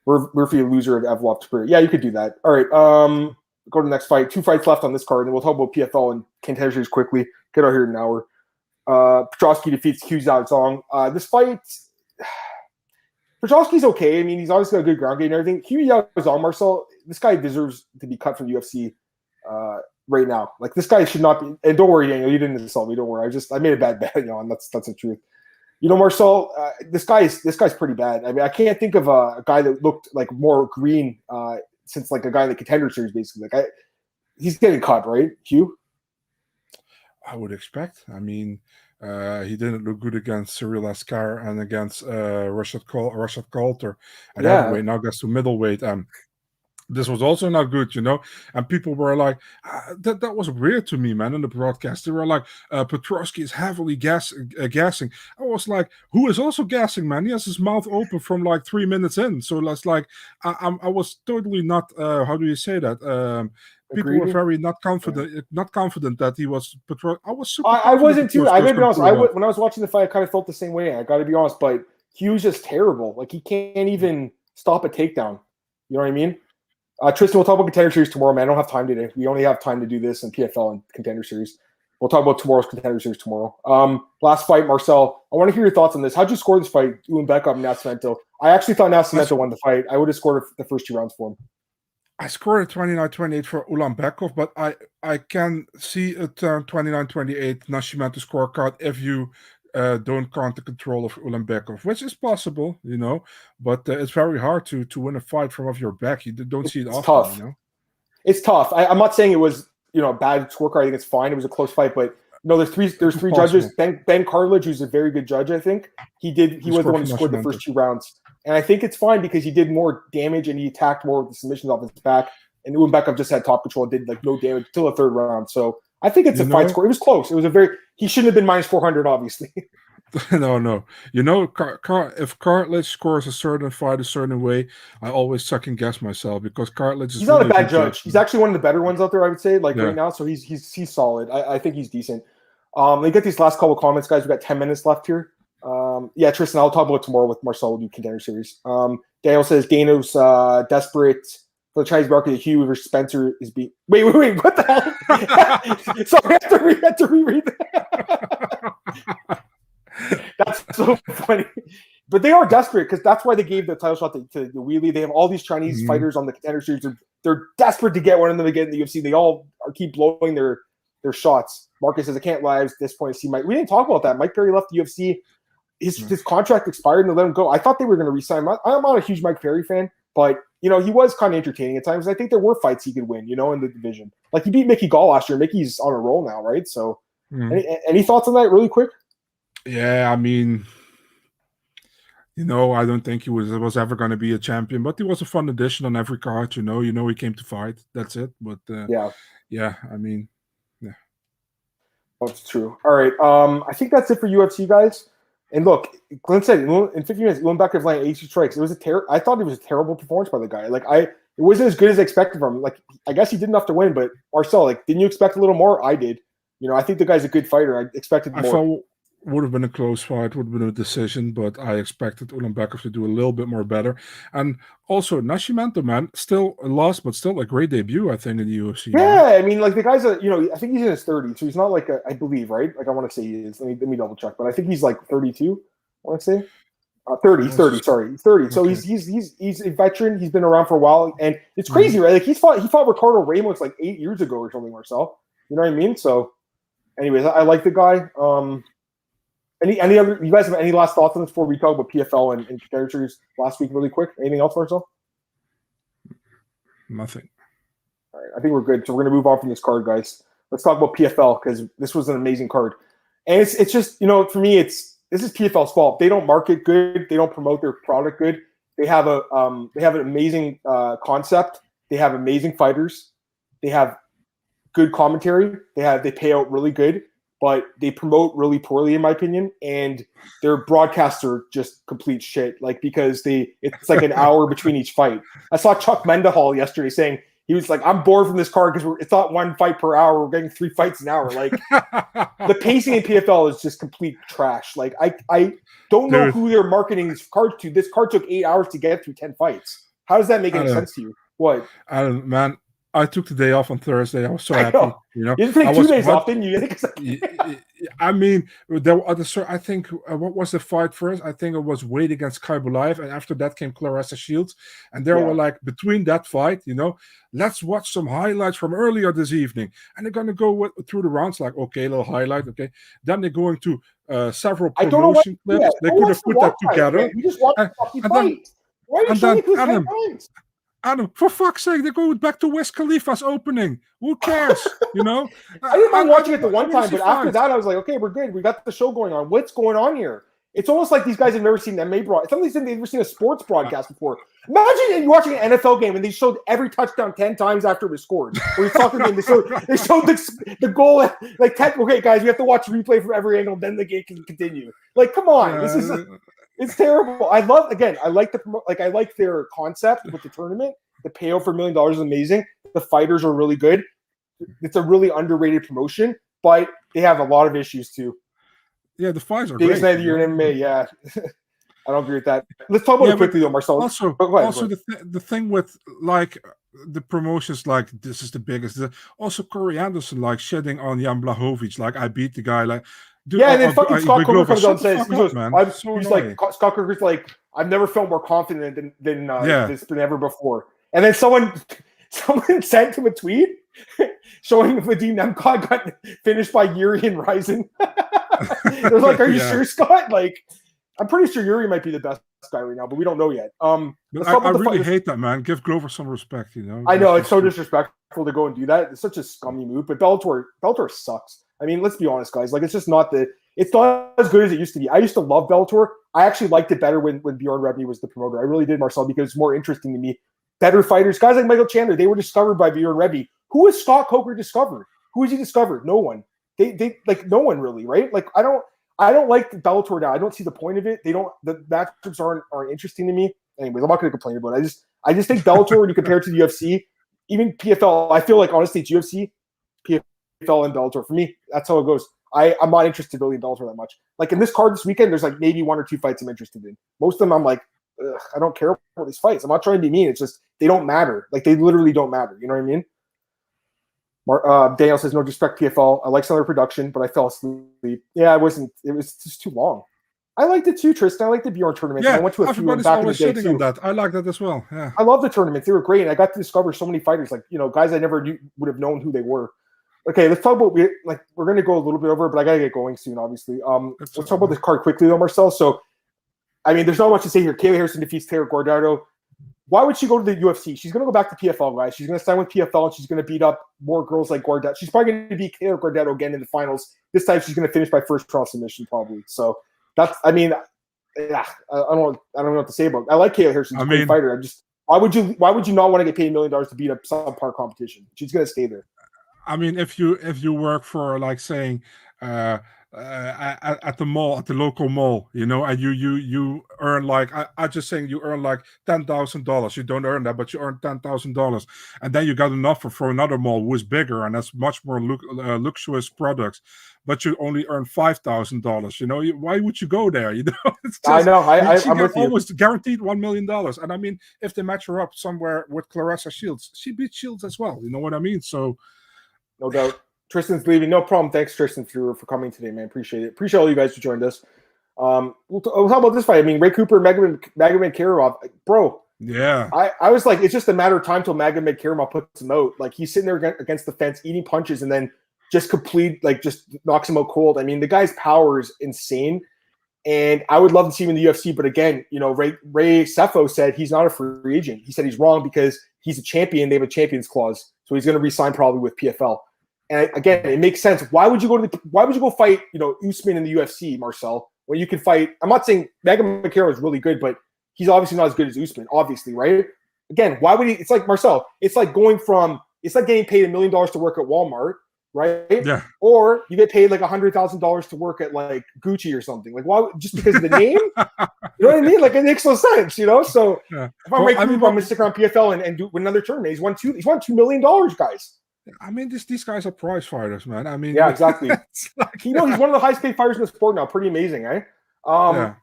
We're for a loser of Evloev's career. Yeah, you could do that. All right. Go to the next fight. 2 fights left on this card, and we'll talk about PFL and contenders quickly. Get out here in an hour. Petrosky defeats Hugh Zhang. This fight, Petrosky's okay. I mean, he's obviously got a good ground game and everything. Hugh Zhang, Marcel, this guy deserves to be cut from the UFC right now. Like, this guy should not be. And don't worry, Daniel, you didn't insult me. Don't worry. I made a bad bet, and that's the truth. Marcel, this guy's pretty bad. I mean, I can't think of a guy that looked like more green since like a guy in the Contender Series, basically. Like, he's getting cut, right, Hugh? I would expect. I mean, he didn't look good against Cyril Askar and against Rashad Coulter. And anyway, now gets to middleweight. This was also not good, and people were like, that was weird to me, man, in the broadcast. They were like, Petrosky is heavily gassing. I was like, who is also gassing, man? He has his mouth open from like 3 minutes in. So that's like, I was totally not, how do you say that? People were very not confident that he was Petrosky. I was super I wasn't too. I gotta be honest. when I was watching the fight, I kind of felt the same way. I got to be honest, but Hugh's just terrible. Like, he can't even stop a takedown. You know what I mean? Tristan, we'll talk about Contender Series tomorrow, man. I don't have time today. We only have time to do this in PFL and Contender Series. We'll talk about tomorrow's Contender Series tomorrow. Last fight, Marcel. I want to hear your thoughts on this. How'd you score this fight, Ulanbekov and Nascimento? I actually thought Nascimento won the fight. I would have scored the first 2 rounds for him. I scored a 29-28 for Ulanbekov, but I can see a 29-28 Nascimento scorecard if you don't count the control of Ulanbekov, which is possible, but it's very hard to win a fight from off your back. You don't see it often. Tough. It's tough. I'm not saying it was a bad scorecard. I think it's fine. It was a close fight, but there's three judges. Ben Cartilage, who's a very good judge, I think he was the one who scored the first 2 rounds. And I think it's fine because he did more damage and he attacked more with the submissions off his back. And Ulanbekov just had top control and did like no damage till the third round. So I think it's a fight score. It was close. It was he shouldn't have been minus 400, obviously. No. If Cartilage scores a certain fight a certain way, I always second guess myself because Cartilage is he's not a bad judge. He's actually one of the better ones out there, I would say, right now. So he's solid. I think he's decent. Let me get these last couple of comments, guys. We got 10 minutes left here. Tristan, I'll talk about it tomorrow with Marcel. We'll do Contender Series. Daniel says Dano's desperate for the Chinese market. Hugh versus Spencer is being. Wait! What the hell? Sorry, I have to reread that. That's so funny. But they are desperate because that's why they gave the title shot to the Wheelie. They have all these Chinese fighters on the Contender Series. They're desperate to get one of them to get in the UFC. They all keep blowing their shots. Marcus says, I can't lie at this point. See, Mike. We didn't talk about that. Mike Perry left the UFC. His contract expired and they let him go. I thought they were going to re-sign him. I'm not a huge Mike Perry fan, but he was kind of entertaining at times. I think there were fights he could win, in the division. Like he beat Mickey Gall last year. Mickey's on a roll now, right? So, any thoughts on that, really quick? Yeah, I mean, I don't think he was ever going to be a champion, but he was a fun addition on every card. He came to fight. That's it. But I mean, yeah. That's true. All right. I think that's it for UFC, guys. And look, Glenn said in 15 minutes, Ulanbekov landed 82 strikes. It was I thought it was a terrible performance by the guy. It wasn't as good as I expected from him. Like, I guess he did enough to win, but Marcel, didn't you expect a little more? I did. I think the guy's a good fighter. I expected more. I thought would have been a close fight, would have been a decision, but I expected Ulanbekov to do a little bit more better. And also, Nascimento, man, still lost, but still a great debut, I think, in the UFC. Yeah, man. I mean, the guy's I think he's in his 30s, so he's not I believe, right? I want to say he is. Let me double check, but I think he's 32. I want to say 30. He's 30. Sorry, he's 30. So okay. he's a veteran. He's been around for a while, and it's crazy, right? He fought Ricardo Ramos 8 years ago or something, Marcel. You know what I mean? So, anyways, I like the guy. Any other? You guys have any last thoughts on this before we talk about PFL and Contender Series last week, really quick? Anything else, Marcel? Nothing. All right, I think we're good. So we're gonna move on from this card, guys. Let's talk about PFL because this was an amazing card, and it's just for me, this is PFL's fault. They don't market good. They don't promote their product good. They have an amazing concept. They have amazing fighters. They have good commentary. They pay out really good. But they promote really poorly, in my opinion, and their broadcasts are just complete shit. Because it's an hour between each fight. I saw Chuck Mendahall yesterday saying he was like, "I'm bored from this card because it's not one fight per hour. We're getting 3 fights an hour." The pacing in PFL is just complete trash. I don't know who they're marketing this card to. This card took 8 hours to get through 10 fights. How does that make any sense to you? What? I don't, man. I took the day off on Thursday. I was so happy. You didn't take 2 days off, didn't you? I mean, there were I think what was the fight first? I think it was Wade against Kai Bulaev, and after that came Clarissa Shields. And they were between that fight, let's watch some highlights from earlier this evening. And they're going to go through the rounds, okay, little highlight, okay. Then they're going to several promotion clips. They could have put that together. You just watch the fucking fight. Why are you showing me 10 times? Adam, for fuck's sake, they're going back to West Khalifa's opening. Who cares? I didn't mind watching it the one time, but after that, I was like, okay, we're good. We got the show going on. What's going on here? It's almost like these guys have never seen MMA broadcast. Somebody's never seen a sports broadcast before. Imagine you watching an NFL game and they showed every touchdown 10 times after it was scored. Where he's talking to them, they showed the goal okay, guys, we have to watch replay from every angle, then the game can continue. Come on, it's terrible. I like I like their concept with the tournament. The payout for $1 million is amazing. The fighters are really good. It's a really underrated promotion, but they have a lot of issues too. Yeah, the fights are biggest night of the year in MMA. Yeah, I don't agree with that. Let's talk about it quickly though, Marcel. Also, the thing with the promotions, this is the biggest. Also, Corey Anderson shedding on Jan Blachowicz, I beat the guy, Dude, and then fucking Scott Coker comes out and says, Scott Coker's I've never felt more confident than this than ever before. And then someone sent him a tweet showing Vadim Nemkov got finished by Yuri and Ryzen. They're like, are you sure, Scott? I'm pretty sure Yuri might be the best guy right now, but we don't know yet. I really hate that, man. Give Glover some respect, I know, it's so disrespectful to go and do that. It's such a scummy move, but Bellator sucks. I mean, let's be honest, guys. It's just not it's not as good as it used to be. I used to love Bellator. I actually liked it better when Bjorn Rebney was the promoter. I really did, Marcel, because it's more interesting to me. Better fighters, guys like Michael Chandler, they were discovered by Bjorn Rebney. Who was Scott Coker discovered? Who was he discovered? No one. They like no one really, right? Like I don't like Bellator now. I don't see the point of it. The matchups aren't interesting to me. Anyways, I'm not going to complain about it. I just think Bellator, when you compare it to the UFC, even PFL, I feel like honestly it's UFC, PFL, and Bellator. For me, that's how it goes. I'm not interested really in Bellator that much. Like in this card this weekend, there's like maybe 1 or 2 fights I'm interested in. Most of them I'm like, I don't care about these fights. I'm not trying to be mean. It's just they don't matter. Like they literally don't matter. You know what I mean? Daniel says, no disrespect PFL. I like some of their production, but I fell asleep. Yeah, it was just too long. I liked it too, Tristan. I liked the Bjorn tournament. Yeah, I went to a few everybody's back in the always day shitting too. on that. I like that as well. Yeah, I love the tournaments. They were great. And I got to discover so many fighters, like, guys I never would have known who they were. Okay, let's talk about we're going to go a little bit over, but I got to get going soon, obviously. Let's talk about this card quickly, though, Marcel. So, I mean, there's not much to say here. Kayla Harrison defeats Taylor Guardado. Why would she go to the UFC? She's going to go back to PFL, guys. She's going to sign with PFL, and she's going to beat up more girls like Guardado. She's probably going to beat Taylor Guardado again in the finals. This time, she's going to finish by first round submission, probably. So that's, I mean, yeah, I don't know what to say about it. I like Kayla Harrison. She's a great fighter. Why would you not want to get paid $1 million to beat up subpar competition? She's going to stay there. I mean, if you work for like saying at the mall, at the local mall, and you earn like I just saying you earn like $10,000. You don't earn that, but you earn $10,000, and then you got an offer for another mall who is bigger and has much more luxurious products, but you only earn $5,000. Why would you go there? It's just, I know. I'm with you. Almost guaranteed $1 million, and I mean, if they match her up somewhere with Clarissa Shields, she beats Shields as well. You know what I mean? So. No doubt. Tristan's leaving. No problem. Thanks, Tristan, for coming today, man. Appreciate it. Appreciate all you guys who joined us. We'll talk about this fight. I mean, Ray Cooper, Magomed Kirov. Bro. Yeah. I was like, it's just a matter of time till Magomed Kirov puts him out. Like, he's sitting there against the fence, eating punches, and then just just knocks him out cold. I mean, the guy's power is insane. And I would love to see him in the UFC. But again, Ray Sefo said he's not a free agent. He said he's wrong because he's a champion. They have a champions clause. So he's going to re-sign probably with PFL. And again, it makes sense. Why would you go fight, Usman in the UFC, Marcel, when you can fight? I'm not saying Magomed Kirov is really good, but he's obviously not as good as Usman, obviously, right? Again, why would he? It's like Marcel. It's like it's like getting paid $1 million to work at Walmart, right? Yeah. Or you get paid like $100,000 to work at like Gucci or something. Like, why? Just because of the name? You know what I mean? Like, it makes no sense, So yeah. If I'm I'm going to stick around PFL and do another tournament. He's won $2 million, guys. I mean, these guys are prize fighters, man. I mean, yeah, exactly. Like, he's one of the highest paid fighters in the sport now. Pretty amazing, eh?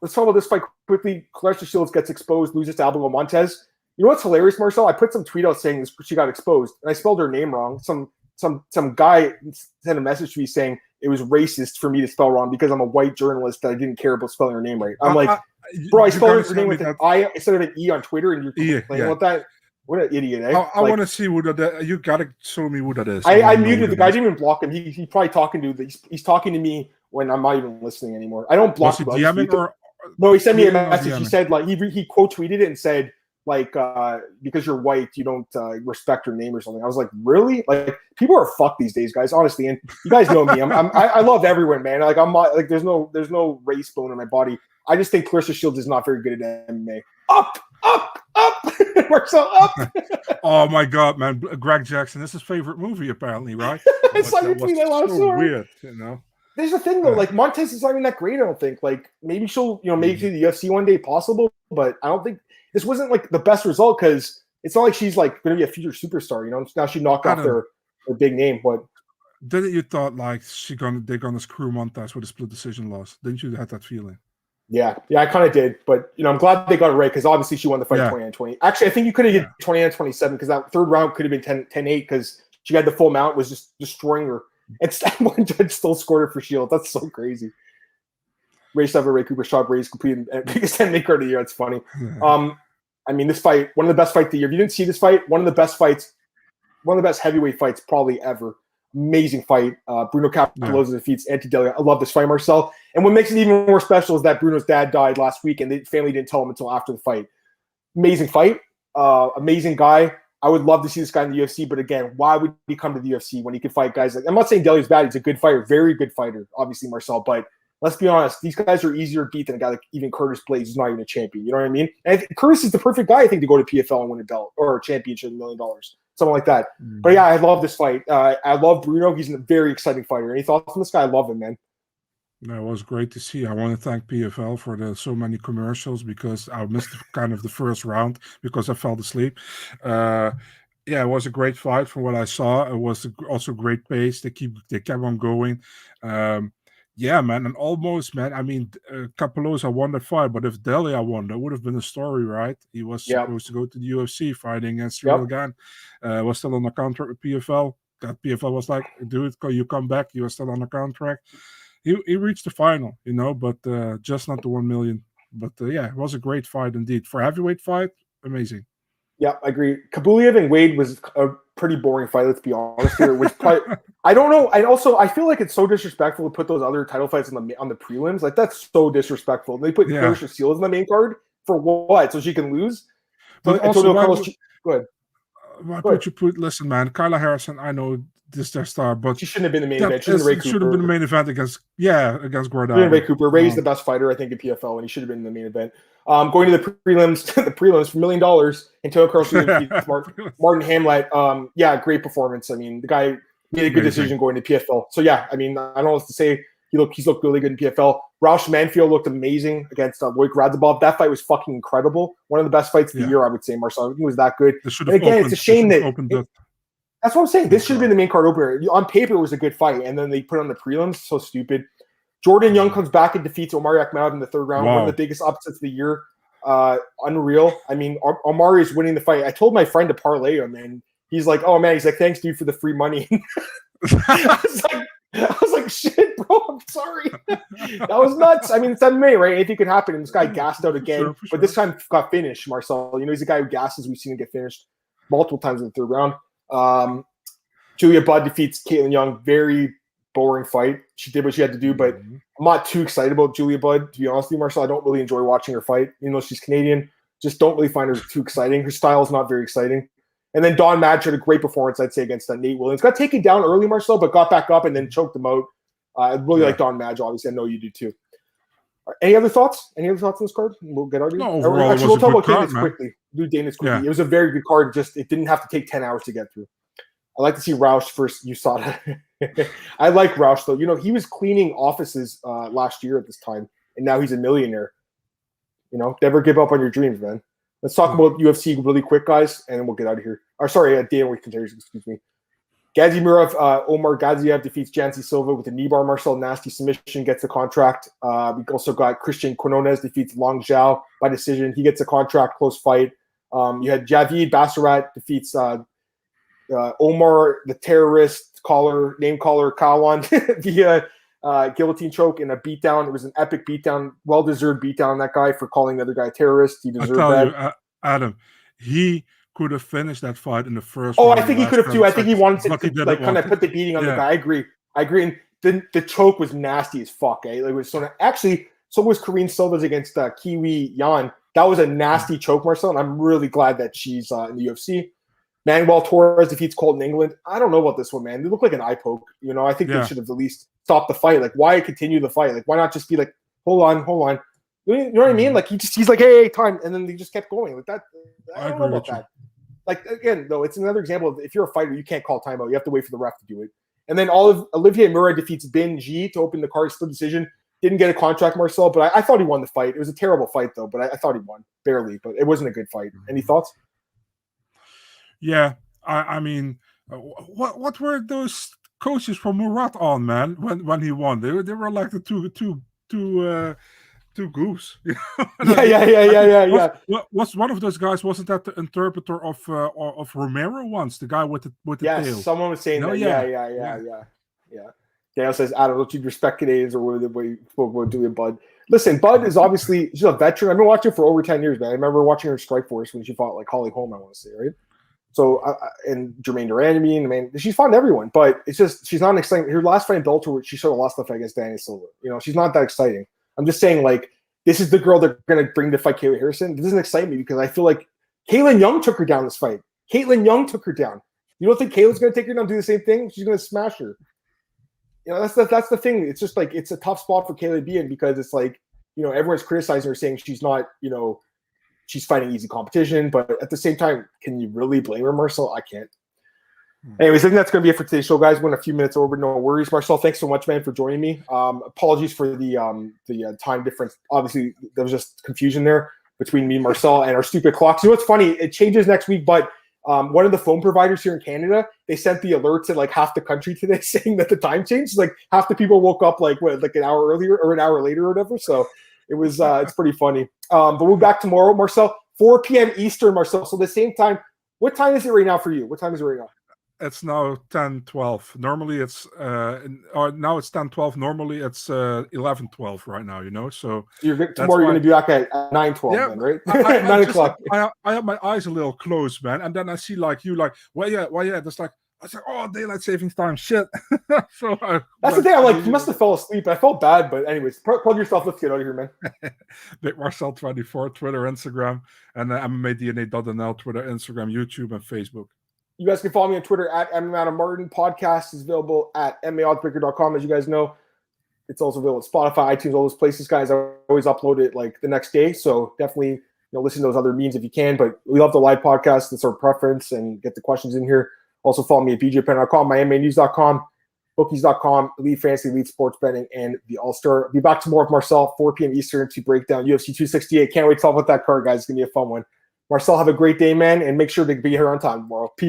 Let's talk about this fight quickly. Clarissa Shields gets exposed, loses to Abigail Montez. You know what's hilarious, Marcel? I put some tweet out saying she got exposed, and I spelled her name wrong. Some guy sent a message to me saying it was racist for me to spell wrong because I'm a white journalist that I didn't care about spelling her name right. I'm like, bro, I spelled her name with an I instead of an E on Twitter, and you're complaining about that. What an idiot, eh? I want to see who that. You gotta show me who that is. I muted the guy. I didn't even block him. He's probably talking to. He's talking to me when I'm not even listening anymore. I don't block people. No, he sent me a message. He said like he quote tweeted it and said like because you're white you don't respect your name or something. I was like, really? Like, people are fucked these days, guys. Honestly, and you guys know me. I love everyone, man. Like, I'm not like there's no race bone in my body. I just think Clarissa Shields is not very good at MMA. Up. Marcel, up. Oh my God, man! Greg Jackson. This is his favorite movie, apparently, right? It's like so weird, There's the thing though, like Montez is not even that great. I don't think. Like, maybe she'll, maybe to the UFC one day, possible. But I don't think this wasn't like the best result because it's not like she's like going to be a future superstar. Now she knocked off their big name. But didn't you thought like they're gonna screw Montez with a split decision loss? Didn't you have that feeling? Yeah, I kind of did, but I'm glad they got it right because obviously she won the fight 29-20. Actually, I think you could have get 29-27 because that third round could have been 10-8 because she had the full mount, was just destroying her, and one judge still scored her for Shield. That's so crazy. Ray Cooper shot Ray's completed biggest 10 maker of the year. It's funny. I mean, this fight, one of the best fights of the year. If you didn't see this fight, one of the best heavyweight fights probably ever. Amazing fight. Bruno Cappelozza defeats Ante Delija. I love this fight, Marcel. And what makes it even more special is that Bruno's dad died last week, and the family didn't tell him until after the fight. Amazing fight. Amazing guy. I would love to see this guy in the UFC, but again, why would he come to the UFC when he could fight guys like – I'm not saying Delia's bad. He's a good fighter, very good fighter, obviously, Marcel. But let's be honest, these guys are easier to beat than a guy like even Curtis Blades, who's not even a champion. You know what I mean? And Curtis is the perfect guy, I think, to go to PFL and win a belt or a championship, $1 million, something like that. But yeah, I love this fight. I love Bruno. He's a very exciting fighter. Any thoughts on this guy? I love him, man. That was great to see. I want to thank PFL for so many commercials because I missed kind of the first round because I fell asleep. Yeah, it was a great fight from what I saw. It was also great pace. They kept on going. Yeah, man, and almost, man. I mean, Capelosa won that fight, but if Delia won, that would have been a story, right? He was supposed to go to the UFC fighting against Sanhagen. Was still on the contract with PFL. That PFL was like, dude, you come back. You are still on the contract. He reached the final, but just not the 1 million. But yeah, it was a great fight indeed. For a heavyweight fight, amazing. Yeah, I agree. Kabuliev and Wade was a pretty boring fight, let's be honest here. Which I don't know. And also, I feel like it's so disrespectful to put those other title fights on the prelims. Like, that's so disrespectful. They put Clarissa Seals on the main card for what? So she can lose? But also, go ahead. Why would you put, listen, man, Kyla Harrison, I know this is their star, but she shouldn't have been the main event. Should have been the main event against Guardado. Ray Cooper. Ray's the best fighter, I think, in PFL, and he should have been in the main event. Going to the prelims for $1 million, Antonio Carlson Martin Hamlet. Yeah, great performance. I mean, the guy made a good decision going to PFL. So yeah, I mean, I don't know what to say. He's looked really good in PFL. Roush Manfield looked amazing against Loic Radzhabov. That fight was fucking incredible. One of the best fights of the year, I would say, Marcel. I think it was that good. And again, it's a shame that that's what I'm saying. This should have been the main card opener. On paper, it was a good fight, and then they put it on the prelims. So stupid. Jordan Young comes back and defeats Omari Akhmadov in the third round. Wow. One of the biggest upsets of the year. Unreal. I mean, Omari is winning the fight. I told my friend to parlay him, and he's like, "Oh man," he's like, "Thanks, dude, for the free money." I was like, "Shit, bro, I'm sorry." That was nuts. I mean, it's MMA, right? Anything could happen. And this guy gassed out again, but this time got finished. Marcel, he's a guy who gasses. We've seen him get finished multiple times in the third round. Julia Budd defeats Caitlin Young. Very boring fight. She did what she had to do, but I'm not too excited about Julia Budd, to be honest with you, Marcel. I don't really enjoy watching her fight. Even though she's Canadian, just don't really find her too exciting. Her style is not very exciting. And then Don Madge had a great performance, I'd say, against Nate Williams. Got taken down early, Marcel, but got back up and then choked him out. I really like Don Madge, obviously. I know you do too. Any other thoughts? Any other thoughts on this card? We'll get out of here. No, overall, we'll talk about Dana's quickly. Do Dana's quickly. Yeah. It was a very good card. Just it didn't have to take 10 hours to get through. I like to see Roush versus USADA. I like Roush, though. He was cleaning offices last year at this time, and now he's a millionaire. Never give up on your dreams, man. Let's talk about UFC really quick, guys, and then we'll get out of here. Dana with Contenders, excuse me. Gadzhimurov, Omar Gadzhiev defeats Jancy Silva with a knee bar. Marcel nasty submission, gets the contract. We also got Christian Quinones defeats Long Zhao by decision. He gets a contract, close fight. You had Javid Bassarat defeats Omar, the terrorist name caller Kawan via guillotine choke in a beatdown. It was an epic beatdown, well-deserved beatdown. That guy for calling the other guy a terrorist. He deserved that. Adam, he could have finished that fight in the first round. I think he could have too. I think he wanted to kind of put the beating on the guy. I agree. And the choke was nasty as fuck. It was so was Karine Silva's against Kiwi Yan. That was a nasty choke, Marcel, and I'm really glad that she's in the UFC. Manuel Torres defeats Colton England. I don't know about this one, man. They look like an eye poke. I think they should have at least stopped the fight. Like, why continue the fight? Like, why not just be like, hold on. You know what I mean? Like, he's like, hey, time. And then they just kept going. Like that. I don't know about that. Like, again, though, it's another example of if you're a fighter, you can't call timeout. You have to wait for the ref to do it. And then Olivier Murray defeats Ben G to open the card, split decision. Didn't get a contract, Marcel, but I thought he won the fight. It was a terrible fight, though, but I thought he won. Barely, but it wasn't a good fight. Any thoughts? Yeah, I mean, what were those coaches from Murat on, man? When he won, they were like the two goofs. Yeah. Was one of those guys? Wasn't that the interpreter of Romero once? The guy with the tail. Yes, someone was saying that. Yeah. Daniel says, "Adam, don't you respect Canadians or what we spoke about doing, Bud?" Listen, Bud is obviously she's a veteran. I've been watching her for over 10 years, man. I remember watching her in Strikeforce when she fought like Holly Holm, I want to say, right? So, and Jermaine Duran, she's fought everyone, but it's just she's not exciting. Her last fight in Bellator, she showed a lost the fight against Daniel Silva. She's not that exciting. I'm just saying, like, this is the girl they're going to bring to fight Kayla Harrison. This doesn't excite me because I feel like Caitlin Young took her down this fight. Caitlin Young took her down. You don't think Kayla's going to take her down and do the same thing? She's going to smash her. that's the thing. It's just like, it's a tough spot for Kayla Bean because it's like, everyone's criticizing her, saying she's not, she's fighting easy competition, but at the same time, can you really blame her, Marcel? I can't. Anyways, I think that's going to be it for today's show, guys. Went a few minutes over, no worries. Marcel, thanks so much, man, for joining me. Apologies for the time difference. Obviously, there was just confusion there between me and Marcel and our stupid clocks. What's funny? It changes next week, but one of the phone providers here in Canada, they sent the alerts in like half the country today saying that the time changed. Like half the people woke up like an hour earlier or an hour later or whatever. So it was it's pretty funny. But we'll be back tomorrow, Marcel, 4 p.m. Eastern, Marcel. So the same time. What time is it right now for you? What time is it right now? It's now 10:12. Normally it's now it's 10:12. Normally it's 11:12 right now. So tomorrow you're going to be back at 9:12, then, right? 9 o'clock. I have my eyes a little closed, man, and then I see like you like well yeah. That's like I was like, oh, daylight savings time, shit. So that's the thing. I'm like, you must have fell asleep. I felt bad, but anyways, plug yourself. Let's get out of here, man. Big Marcel24, Twitter, Instagram, and MMADNA.nl, Twitter, Instagram, YouTube, and Facebook. You guys can follow me on Twitter at MMAOB. Podcast is available at MMAOBBreaker.com. As you guys know, it's also available at Spotify, iTunes, all those places, guys. I always upload it like the next day. So definitely listen to those other means if you can. But we love the live podcast. That's our preference, and get the questions in here. Also follow me at bjpen.com, MyMMAnews.com, bookies.com, Elite Fantasy, Elite Sports Betting, and the All-Star. I'll be back tomorrow with Marcel, 4 p.m. Eastern, to break down UFC 268. Can't wait to talk about that card, guys. It's going to be a fun one. Marcel, have a great day, man, and make sure to be here on time tomorrow. Peace.